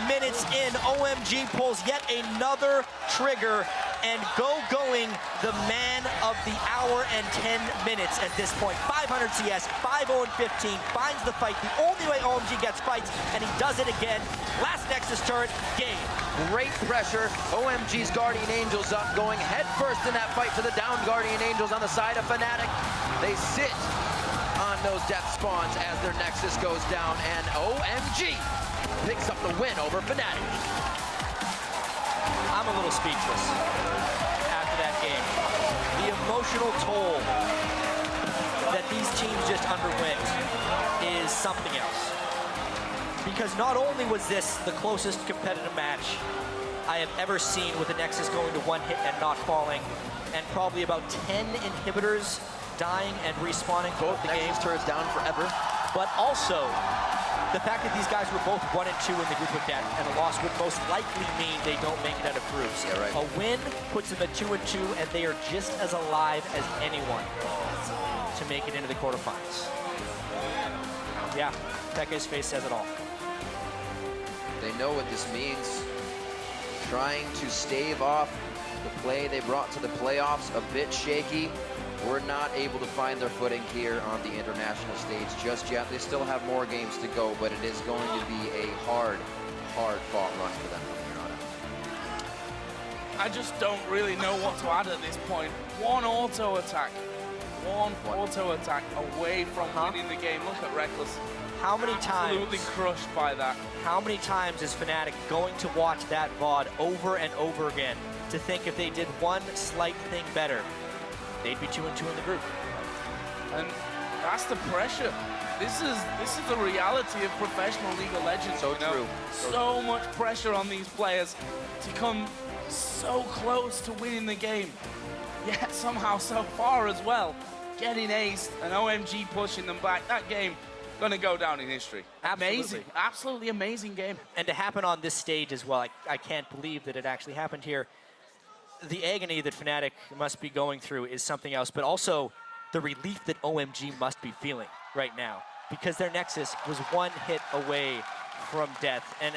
minutes in, OMG pulls yet another trigger and going the man of the hour and 10 minutes at this point. 500 CS, 5-0-15, finds the fight. The only way OMG gets fights, and he does it again. Last Nexus turret, game. Great pressure. OMG's Guardian Angels up, going head first in that fight to the down Guardian Angels on the side of Fnatic. They sit on those death spawns as their Nexus goes down, and OMG picks up the win over Fnatic. I'm a little speechless after that game. The emotional toll that these teams just underwent is something else. Because not only was this the closest competitive match I have ever seen with the Nexus going to one hit and not falling, and probably about 10 inhibitors dying and respawning throughout the game. Turrets down forever. But also, the fact that these guys were both 1 and 2 in the group of death, and a loss would most likely mean they don't make it out of groups. Yeah, right. A win puts them at 2 and 2, and they are just as alive as anyone to make it into the quarterfinals. Yeah, Peke's face says it all. They know what this means. Trying to stave off the play they brought to the playoffs, a bit shaky. We're not able to find their footing here on the international stage just yet. They still have more games to go, but it is going to be a hard fought run for them from here on out. I just don't really know what to add at this point. One auto attack away from winning the game. Look at Reckless. How many times? Absolutely crushed by that. How many times is Fnatic going to watch that VOD over and over again to think if they did one slight thing better, they'd be 2 and 2 in the group? And that's the pressure. This is the reality of professional League of Legends. So true. So much pressure on these players to come so close to winning the game, yet somehow so far as well. Getting aced and OMG pushing them back. That game gonna go down in history. Amazing, absolutely amazing game. And to happen on this stage as well, I can't believe that it actually happened here. The agony that Fnatic must be going through is something else, but also the relief that OMG must be feeling right now, because their Nexus was 1 hit away from death. And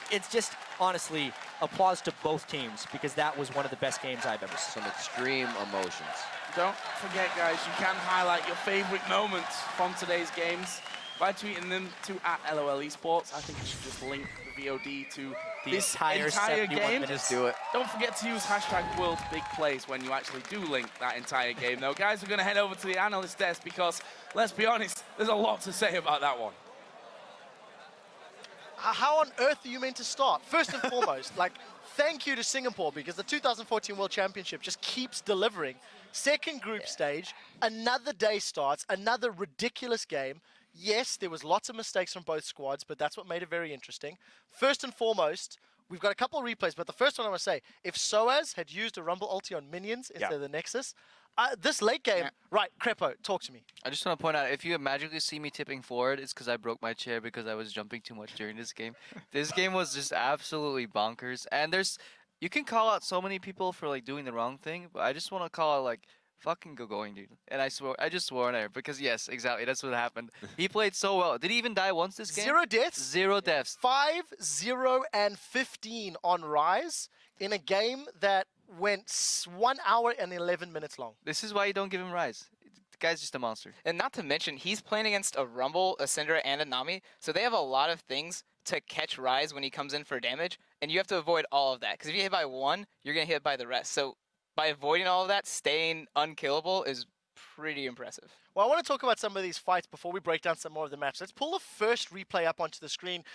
it's just, honestly, applause to both teams, because that was one of the best games I've ever seen. Some extreme emotions. Don't forget, guys, you can highlight your favorite moments from today's games by tweeting them to @LOL Esports. I think you should just link the VOD to this entire game. Just do it. Don't forget to use #WorldBigPlays when you actually do link that entire game. Though, guys, we're going to head over to the analyst desk because, let's be honest, there's a lot to say about that one. How on earth are you meant to start? First and foremost, thank you to Singapore, because the 2014 World Championship just keeps delivering. Second group stage, another day starts, another ridiculous game. Yes, there was lots of mistakes from both squads, but that's what made it very interesting. First and foremost, we've got a couple of replays, but the first one I want to say, if SOAS had used a Rumble ulti on minions instead of the Nexus, this late game, right, Crepo, talk to me. I just want to point out, if you magically see me tipping forward, it's because I broke my chair because I was jumping too much during this game. This game was just absolutely bonkers. And you can call out so many people for doing the wrong thing, but I just want to call out fucking going, dude. And I just swore on air because yes, exactly, that's what happened. He played so well. Did he even die once this game? 0 deaths. 0 deaths. 5-0-15 on Rise in a game that went 1 hour and 11 minutes long. This is why you don't give him Rise. The guy's just a monster. And not to mention, he's playing against a Rumble, a Syndra, and a Nami, so they have a lot of things to catch Rise when he comes in for damage, and you have to avoid all of that, because if you hit by one, you're going to hit by the rest. So by avoiding all of that, staying unkillable is pretty impressive. Well, I want to talk about some of these fights before we break down some more of the match. Let's pull the first replay up onto the screen.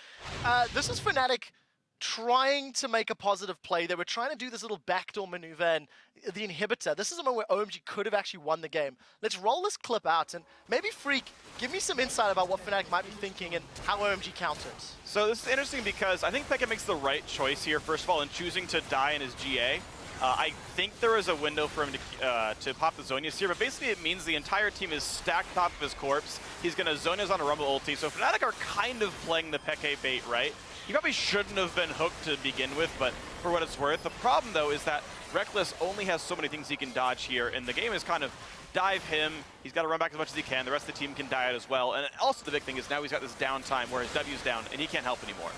This is Fnatic trying to make a positive play. They were trying to do this little backdoor maneuver and the inhibitor. This is a moment where OMG could have actually won the game. Let's roll this clip out and maybe Freak, give me some insight about what Fnatic might be thinking and how OMG counters. So this is interesting because I think Peke makes the right choice here, first of all, in choosing to die in his GA. I think there is a window for him to pop the Zhonya's here, but basically it means the entire team is stacked top of his corpse. He's going to Zhonya's on a Rumble ulti, so Fnatic are kind of playing the Peke bait, right? He probably shouldn't have been hooked to begin with, but for what it's worth. The problem, though, is that Reckless only has so many things he can dodge here, and the game is kind of dive him. He's got to run back as much as he can. The rest of the team can die out as well. And also the big thing is now he's got this downtime where his W's down, and he can't help anymore.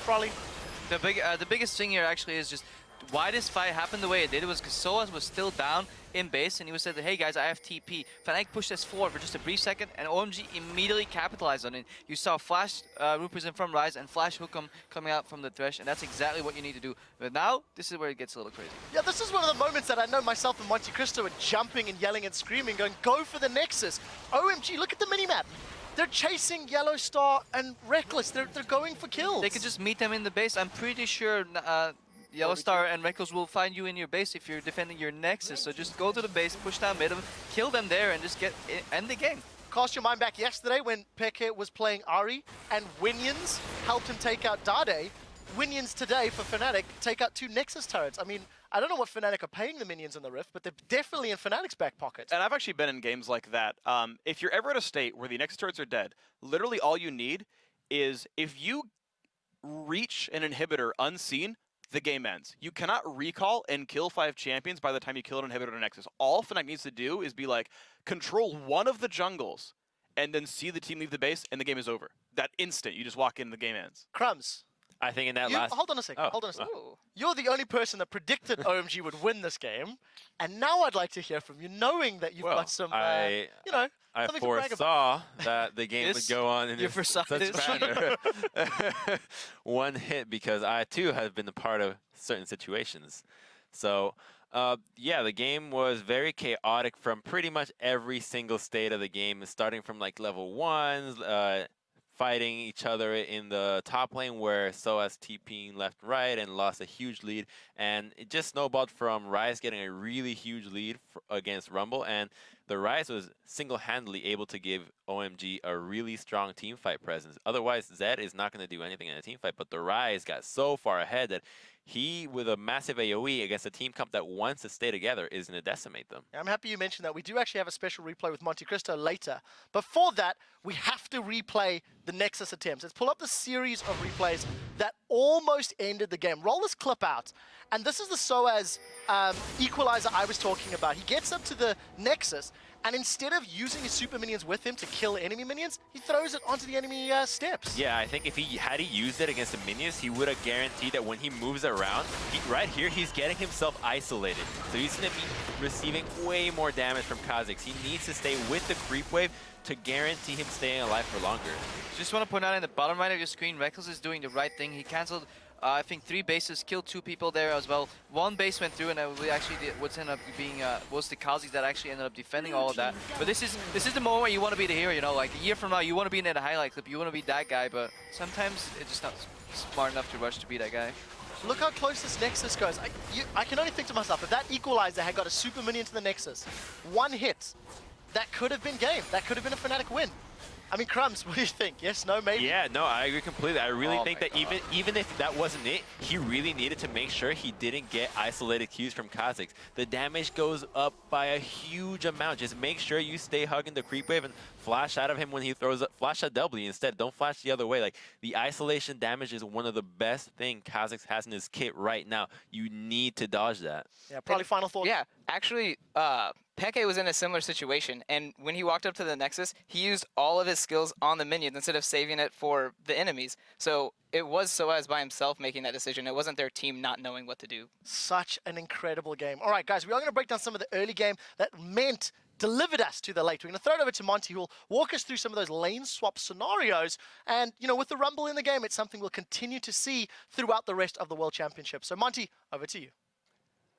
Probably. The biggest thing here actually is just why this fight happened the way it did. It was because Soaz was still down in base, and he was said, hey guys, I have TP. Fnatic pushed us forward for just a brief second, and OMG immediately capitalized on it. You saw Flash Roopers in from Rise and Flash Hookem coming out from the Thresh, and that's exactly what you need to do. But now, this is where it gets a little crazy. Yeah, this is one of the moments that I know myself and Monte Cristo are jumping and yelling and screaming, going, go for the Nexus. OMG, look at the minimap. They're chasing Yellow Star and Reckless. They're going for kills. They could just meet them in the base. I'm pretty sure Yellow Star and Reckless will find you in your base if you're defending your Nexus. So just go to the base, push down mid, kill them there, and just end the game. Cast your mind back yesterday when Peke was playing Ari and Winions helped him take out Dade. Winions today for Fnatic take out 2 Nexus turrets. I mean, I don't know what Fnatic are paying the minions in the Rift, but they're definitely in Fnatic's back pocket. And I've actually been in games like that. If you're ever at a state where the Nexus turrets are dead, literally all you need is if you reach an inhibitor unseen, the game ends. You cannot recall and kill 5 champions by the time you kill an inhibitor or Nexus. All Fnatic needs to do is be like, control one of the jungles, and then see the team leave the base, and the game is over. That instant, you just walk in, the game ends. Crumbs. I think in that Hold on a second. Oh. Hold on a second. Ooh. You're the only person that predicted OMG would win this game, and now I'd like to hear from you, knowing that you've got some, you know, I something to brag about. foresaw that the game would go on in You this foresaw such this? manner. One hit, because I too have been a part of certain situations. So, yeah, the game was very chaotic from pretty much every single state of the game, starting from like level 1s, fighting each other in the top lane where Soaz TPing left and right and lost a huge lead, and it just snowballed from Rise getting a really huge lead against Rumble, and the Rise was single-handedly able to give OMG a really strong team fight presence. Otherwise, Zed is not going to do anything in a team fight, but the Rise got so far ahead that he, with a massive AoE against a team comp that wants to stay together, is going to decimate them. I'm happy you mentioned that. We do actually have a special replay with Monte Cristo later. Before that, we have to replay the Nexus attempts. Let's pull up the series of replays that almost ended the game. Roll this clip out. And this is the Soaz equalizer I was talking about. He gets up to the Nexus, and instead of using his super minions with him to kill enemy minions, he throws it onto the enemy steps. Yeah, I think if he had used it against the minions, he would have guaranteed that when he moves around, right here, he's getting himself isolated. So he's going to be receiving way more damage from Kha'Zix. He needs to stay with the creep wave to guarantee him staying alive for longer. Just want to point out in the bottom right of your screen, Reckless is doing the right thing. He cancelled, I think, 3 bases, killed 2 people there as well. 1 base went through, and we actually did, what's ended up being was the Kha'Zix that actually ended up defending all of that. But this is the moment where you want to be the hero, you know, like a year from now, you want to be in the highlight clip, you want to be that guy, but sometimes it's just not smart enough to rush to be that guy. Look how close this Nexus goes. I can only think to myself, if that equalizer had got a super minion to the Nexus, 1 hit, that could have been game. That could have been a Fnatic win. I mean, Crumbs, what do you think? Yes, no, maybe? Yeah, no, I agree completely. I really think that even if that wasn't it, he really needed to make sure he didn't get isolated Qs from Kha'Zix. The damage goes up by a huge amount. Just make sure you stay hugging the creep wave and flash out of him when he throws up. Flash at W instead. Don't flash the other way. Like, the isolation damage is one of the best things Kha'Zix has in his kit right now. You need to dodge that. Yeah, probably final thought. Yeah, actually, Peke was in a similar situation, and when he walked up to the Nexus, he used all of his skills on the minions instead of saving it for the enemies. So it was Soaz by himself making that decision. It wasn't their team not knowing what to do. Such an incredible game. All right, guys, we are going to break down some of the early game that delivered us to the late. We're going to throw it over to Monty, who will walk us through some of those lane swap scenarios. And, you know, with the Rumble in the game, it's something we'll continue to see throughout the rest of the World Championship. So, Monty, over to you.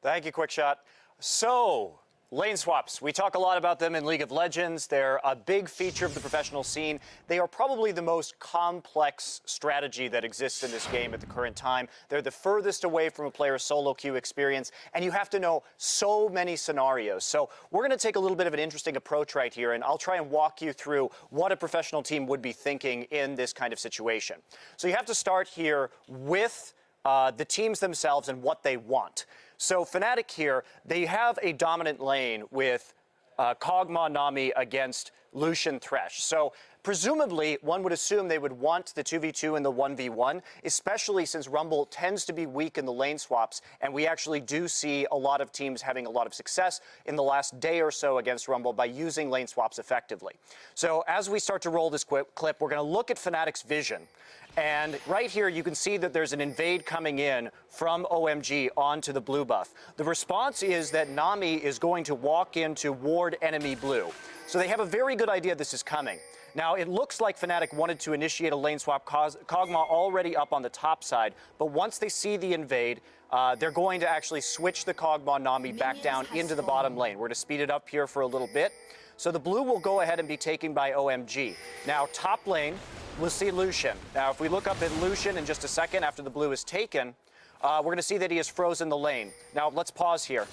Thank you, Quickshot. So, lane swaps. We talk a lot about them in League of Legends. They're a big feature of the professional scene. They are probably the most complex strategy that exists in this game at the current time. They're the furthest away from a player's solo queue experience, and you have to know so many scenarios. So we're going to take a little bit of an interesting approach right here, and I'll try and walk you through what a professional team would be thinking in this kind of situation. So you have to start here with the teams themselves and what they want. So Fnatic here, they have a dominant lane with Kog'Maw Nami against Lucian Thresh. So presumably, one would assume they would want the 2v2 and the 1v1, especially since Rumble tends to be weak in the lane swaps, and we actually do see a lot of teams having a lot of success in the last day or so against Rumble by using lane swaps effectively. So as we start to roll this clip, we're going to look at Fnatic's vision. And right here, you can see that there's an invade coming in from OMG onto the blue buff. The response is that Nami is going to walk in to ward enemy blue. So they have a very good idea this is coming. Now, it looks like Fnatic wanted to initiate a lane swap, Kog'Maw already up on the top side, but once they see the invade, they're going to actually switch the Kog'Maw Nami back down into the bottom lane. We're going to speed it up here for a little bit. So the blue will go ahead and be taken by OMG. Now, top lane, we'll see Lucian. Now, if we look up at Lucian in just a second after the blue is taken, we're going to see that he has frozen the lane. Now, let's pause here.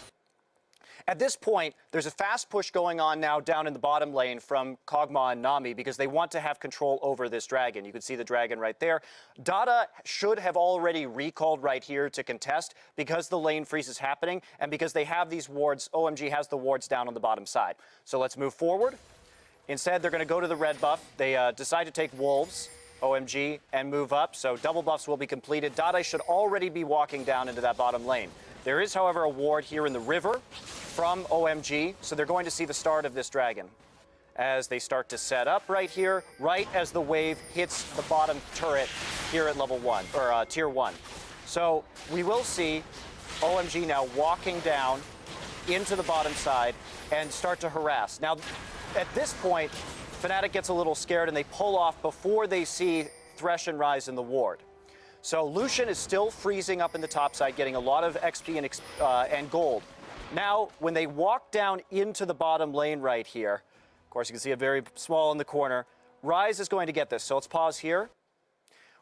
At this point, there's a fast push going on now down in the bottom lane from Kog'Maw and Nami because they want to have control over this dragon. You can see the dragon right there. Dada should have already recalled right here to contest because the lane freeze is happening and because they have these wards. OMG has the wards down on the bottom side. So let's move forward. Instead, they're going to go to the red buff. They decide to take Wolves, OMG, and move up. So double buffs will be completed. Dada should already be walking down into that bottom lane. There is, however, a ward here in the river from OMG, so they're going to see the start of this dragon as they start to set up right here, right as the wave hits the bottom turret here at level 1, or tier 1. So we will see OMG now walking down into the bottom side and start to harass. Now, at this point, Fnatic gets a little scared and they pull off before they see Thresh and Ryze in the ward. So Lucian is still freezing up in the top side, getting a lot of XP and gold. Now, when they walk down into the bottom lane right here, of course, you can see it very small in the corner, Ryze is going to get this. So let's pause here.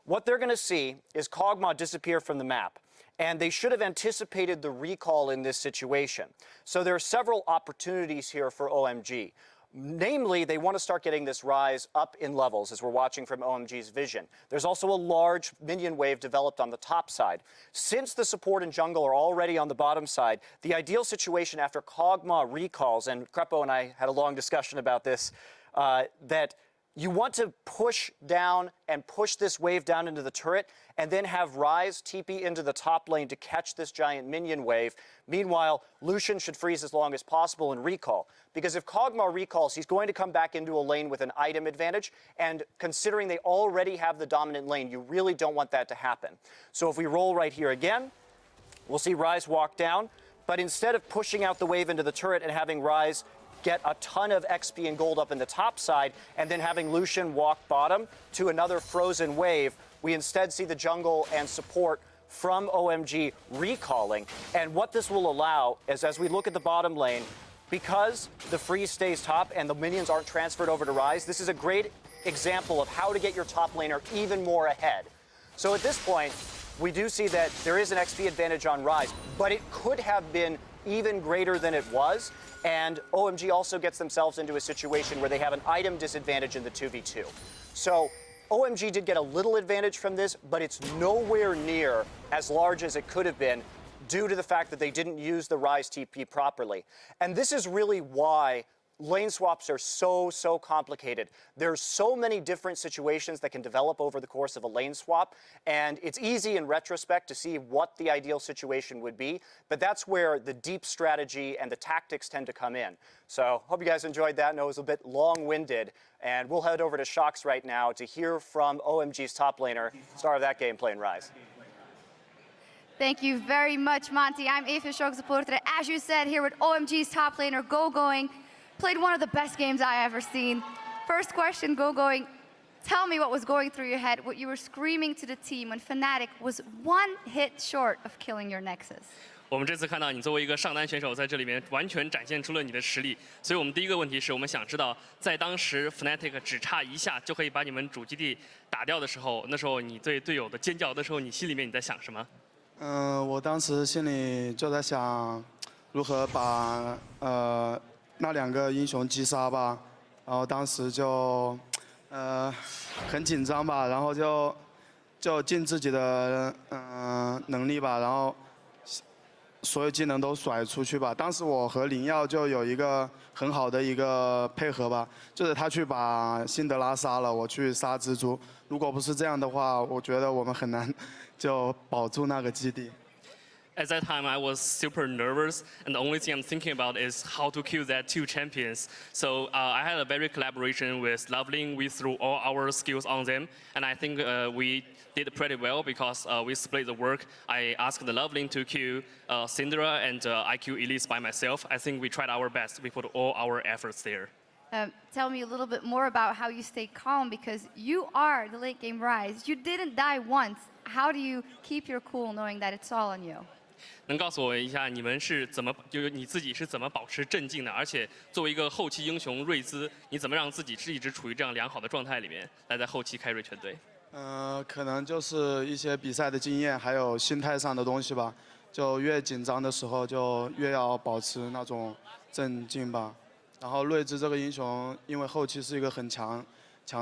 What they're going to see is Kog'Maw disappear from the map. And they should have anticipated the recall in this situation. So there are several opportunities here for OMG. Namely, they want to start getting this Ryze up in levels, as we're watching from OMG's vision. There's also a large minion wave developed on the top side. Since the support and jungle are already on the bottom side, the ideal situation after Kog'Maw recalls, and Krepo and I had a long discussion about this, that you want to push down and push this wave down into the turret and then have Ryze TP into the top lane to catch this giant minion wave. Meanwhile, Lucian should freeze as long as possible and recall. Because if Kog'Maw recalls, he's going to come back into a lane with an item advantage. And considering they already have the dominant lane, you really don't want that to happen. So if we roll right here again, we'll see Ryze walk down. But instead of pushing out the wave into the turret and having Ryze get a ton of XP and gold up in the top side, and then having Lucian walk bottom to another frozen wave, we instead see the jungle and support from OMG recalling. And what this will allow is, as we look at the bottom lane, because the freeze stays top and the minions aren't transferred over to Ryze, this is a great example of how to get your top laner even more ahead. So at this point, we do see that there is an XP advantage on Ryze, but it could have been even greater than it was. And OMG also gets themselves into a situation where they have an item disadvantage in the 2v2. So OMG did get a little advantage from this, but it's nowhere near as large as it could have been due to the fact that they didn't use the Ryze TP properly. And this is really why lane swaps are so complicated. There's so many different situations that can develop over the course of a lane swap, and it's easy in retrospect to see what the ideal situation would be, but that's where the deep strategy and the tactics tend to come in. So hope you guys enjoyed that. I know it was a bit long-winded, and we'll head over to Shox right now to hear from OMG's top laner, star of that game, playing Ryze. Thank you very much, Monty. I'm Eva Shox supporter. As you said, here with OMG's top laner, Going. Played one of the best games I ever seen. First question, Going. Tell me what was going through your head, what you were screaming to the team when Fnatic was one hit short of killing your Nexus. 我们这次看到你作为一个上单选手，在这里面完全展现出了你的实力。所以我们第一个问题是我们想知道，在当时 Fnatic 只差一下就可以把你们主基地打掉的时候，那时候你对队友的尖叫，那时候你心里面你在想什么？我当时心里就在想，如何把那两个英雄击杀吧。然后当时就很紧张吧，然后就尽自己的能力吧，然后所有技能都甩出去吧。当时我和林耀就有一个很好的一个配合吧，就是他去把辛德拉杀了，我去杀蜘蛛。如果不是这样的话，我觉得我们很难就保住那个基地。At that time, I was super nervous, and the only thing I'm thinking about is how to kill that 2 champions. So I had a very collaboration with Loveling. We threw all our skills on them, and I think we did pretty well because we split the work. I asked the Loveling to kill Syndra, and I killed Elise by myself. I think we tried our best. We put all our efforts there. Tell me a little bit more about how you stay calm, because you are the late game Rise. You didn't die once. How do you keep your cool knowing that it's all on you? 能告诉我一下，你们是怎么，就是你自己是怎么保持镇静的？而且作为一个后期英雄瑞兹，你怎么让自己是一直处于这样良好的状态里面，来在后期开瑞全队？可能就是一些比赛的经验，还有心态上的东西吧。就越紧张的时候，就越要保持那种镇静吧。然后瑞兹这个英雄，因为后期是一个很强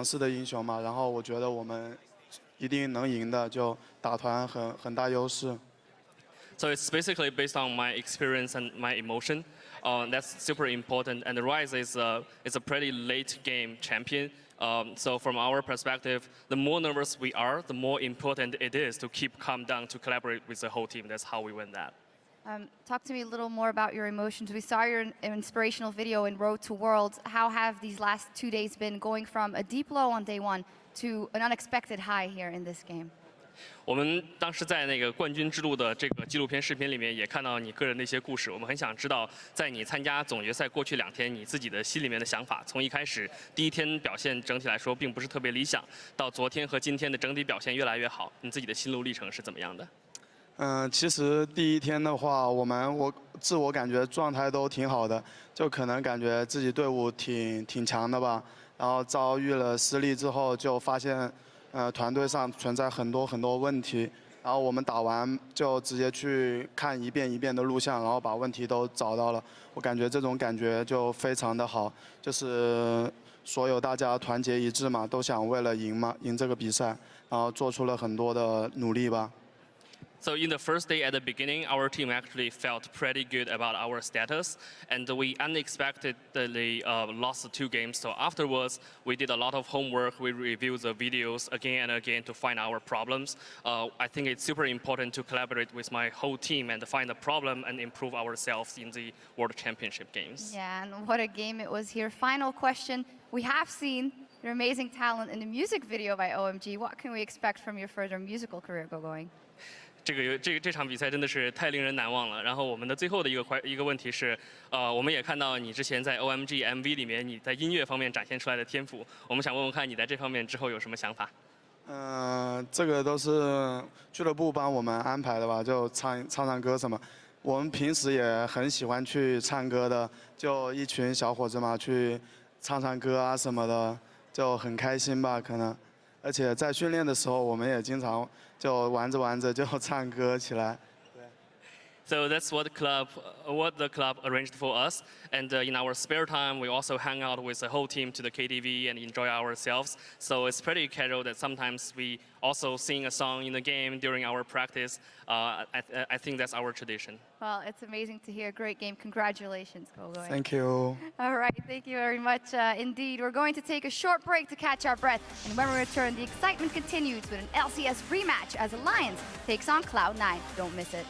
势的英雄嘛，然后我觉得我们一定能赢的，就打团很大优势。So it's basically based on my experience and my emotion. That's super important. And the Rise is a pretty late game champion. So from our perspective, the more nervous we are, the more important it is to keep calm down, to collaborate with the whole team. That's how we win that. Talk to me a little more about your emotions. We saw your inspirational video in Road to Worlds. How have these last 2 days been, going from a deep low on day 1 to an unexpected high here in this game? 我们当时在那个冠军之路的这个纪录片视频里面也看到你个人的一些故事，我们很想知道，在你参加总决赛过去2天，你自己的心里面的想法。从一开始第1天表现整体来说并不是特别理想，到昨天和今天的整体表现越来越好，你自己的心路历程是怎么样的？其实第1天的话，我自我感觉状态都挺好的，就可能感觉自己队伍挺强的吧。然后遭遇了失利之后，就发现团队上存在很多问题。然后我们打完就直接去看一遍一遍的录像，然后把问题都找到了。我感觉这种感觉就非常的好，就是所有大家团结一致嘛，都想为了赢这个比赛，然后做出了很多的努力吧。So in the first day at the beginning, our team actually felt pretty good about our status, and we unexpectedly lost 2 games. So afterwards, we did a lot of homework. We reviewed the videos again and again to find our problems. I think it's super important to collaborate with my whole team and find the problem and improve ourselves in the World Championship games. Yeah, and what a game it was here. Final question. We have seen your amazing talent in the music video by OMG. What can we expect from your further musical career going? 这场比赛真的是太令人难忘了。然后我们的最后的一个问题是，我们也看到你之前在 OMG MV 里面你在音乐方面展现出来的天赋，我们想问问看你在这方面之后有什么想法？这个都是俱乐部帮我们安排的吧，就唱歌什么。我们平时也很喜欢去唱歌的，就一群小伙子嘛，去唱歌啊什么的，就很开心吧，可能。而且在训练的时候，我们也经常就玩着就唱歌起来。So that's what the club arranged for us. And in our spare time, we also hang out with the whole team to the KTV and enjoy ourselves. So it's pretty casual that sometimes we also sing a song in the game during our practice. I think that's our tradition. Well, it's amazing to hear. Great game. Congratulations, Gogoing. Thank you. All right, thank you very much indeed. We're going to take a short break to catch our breath. And when we return, the excitement continues with an LCS rematch as Alliance takes on Cloud9. Don't miss it.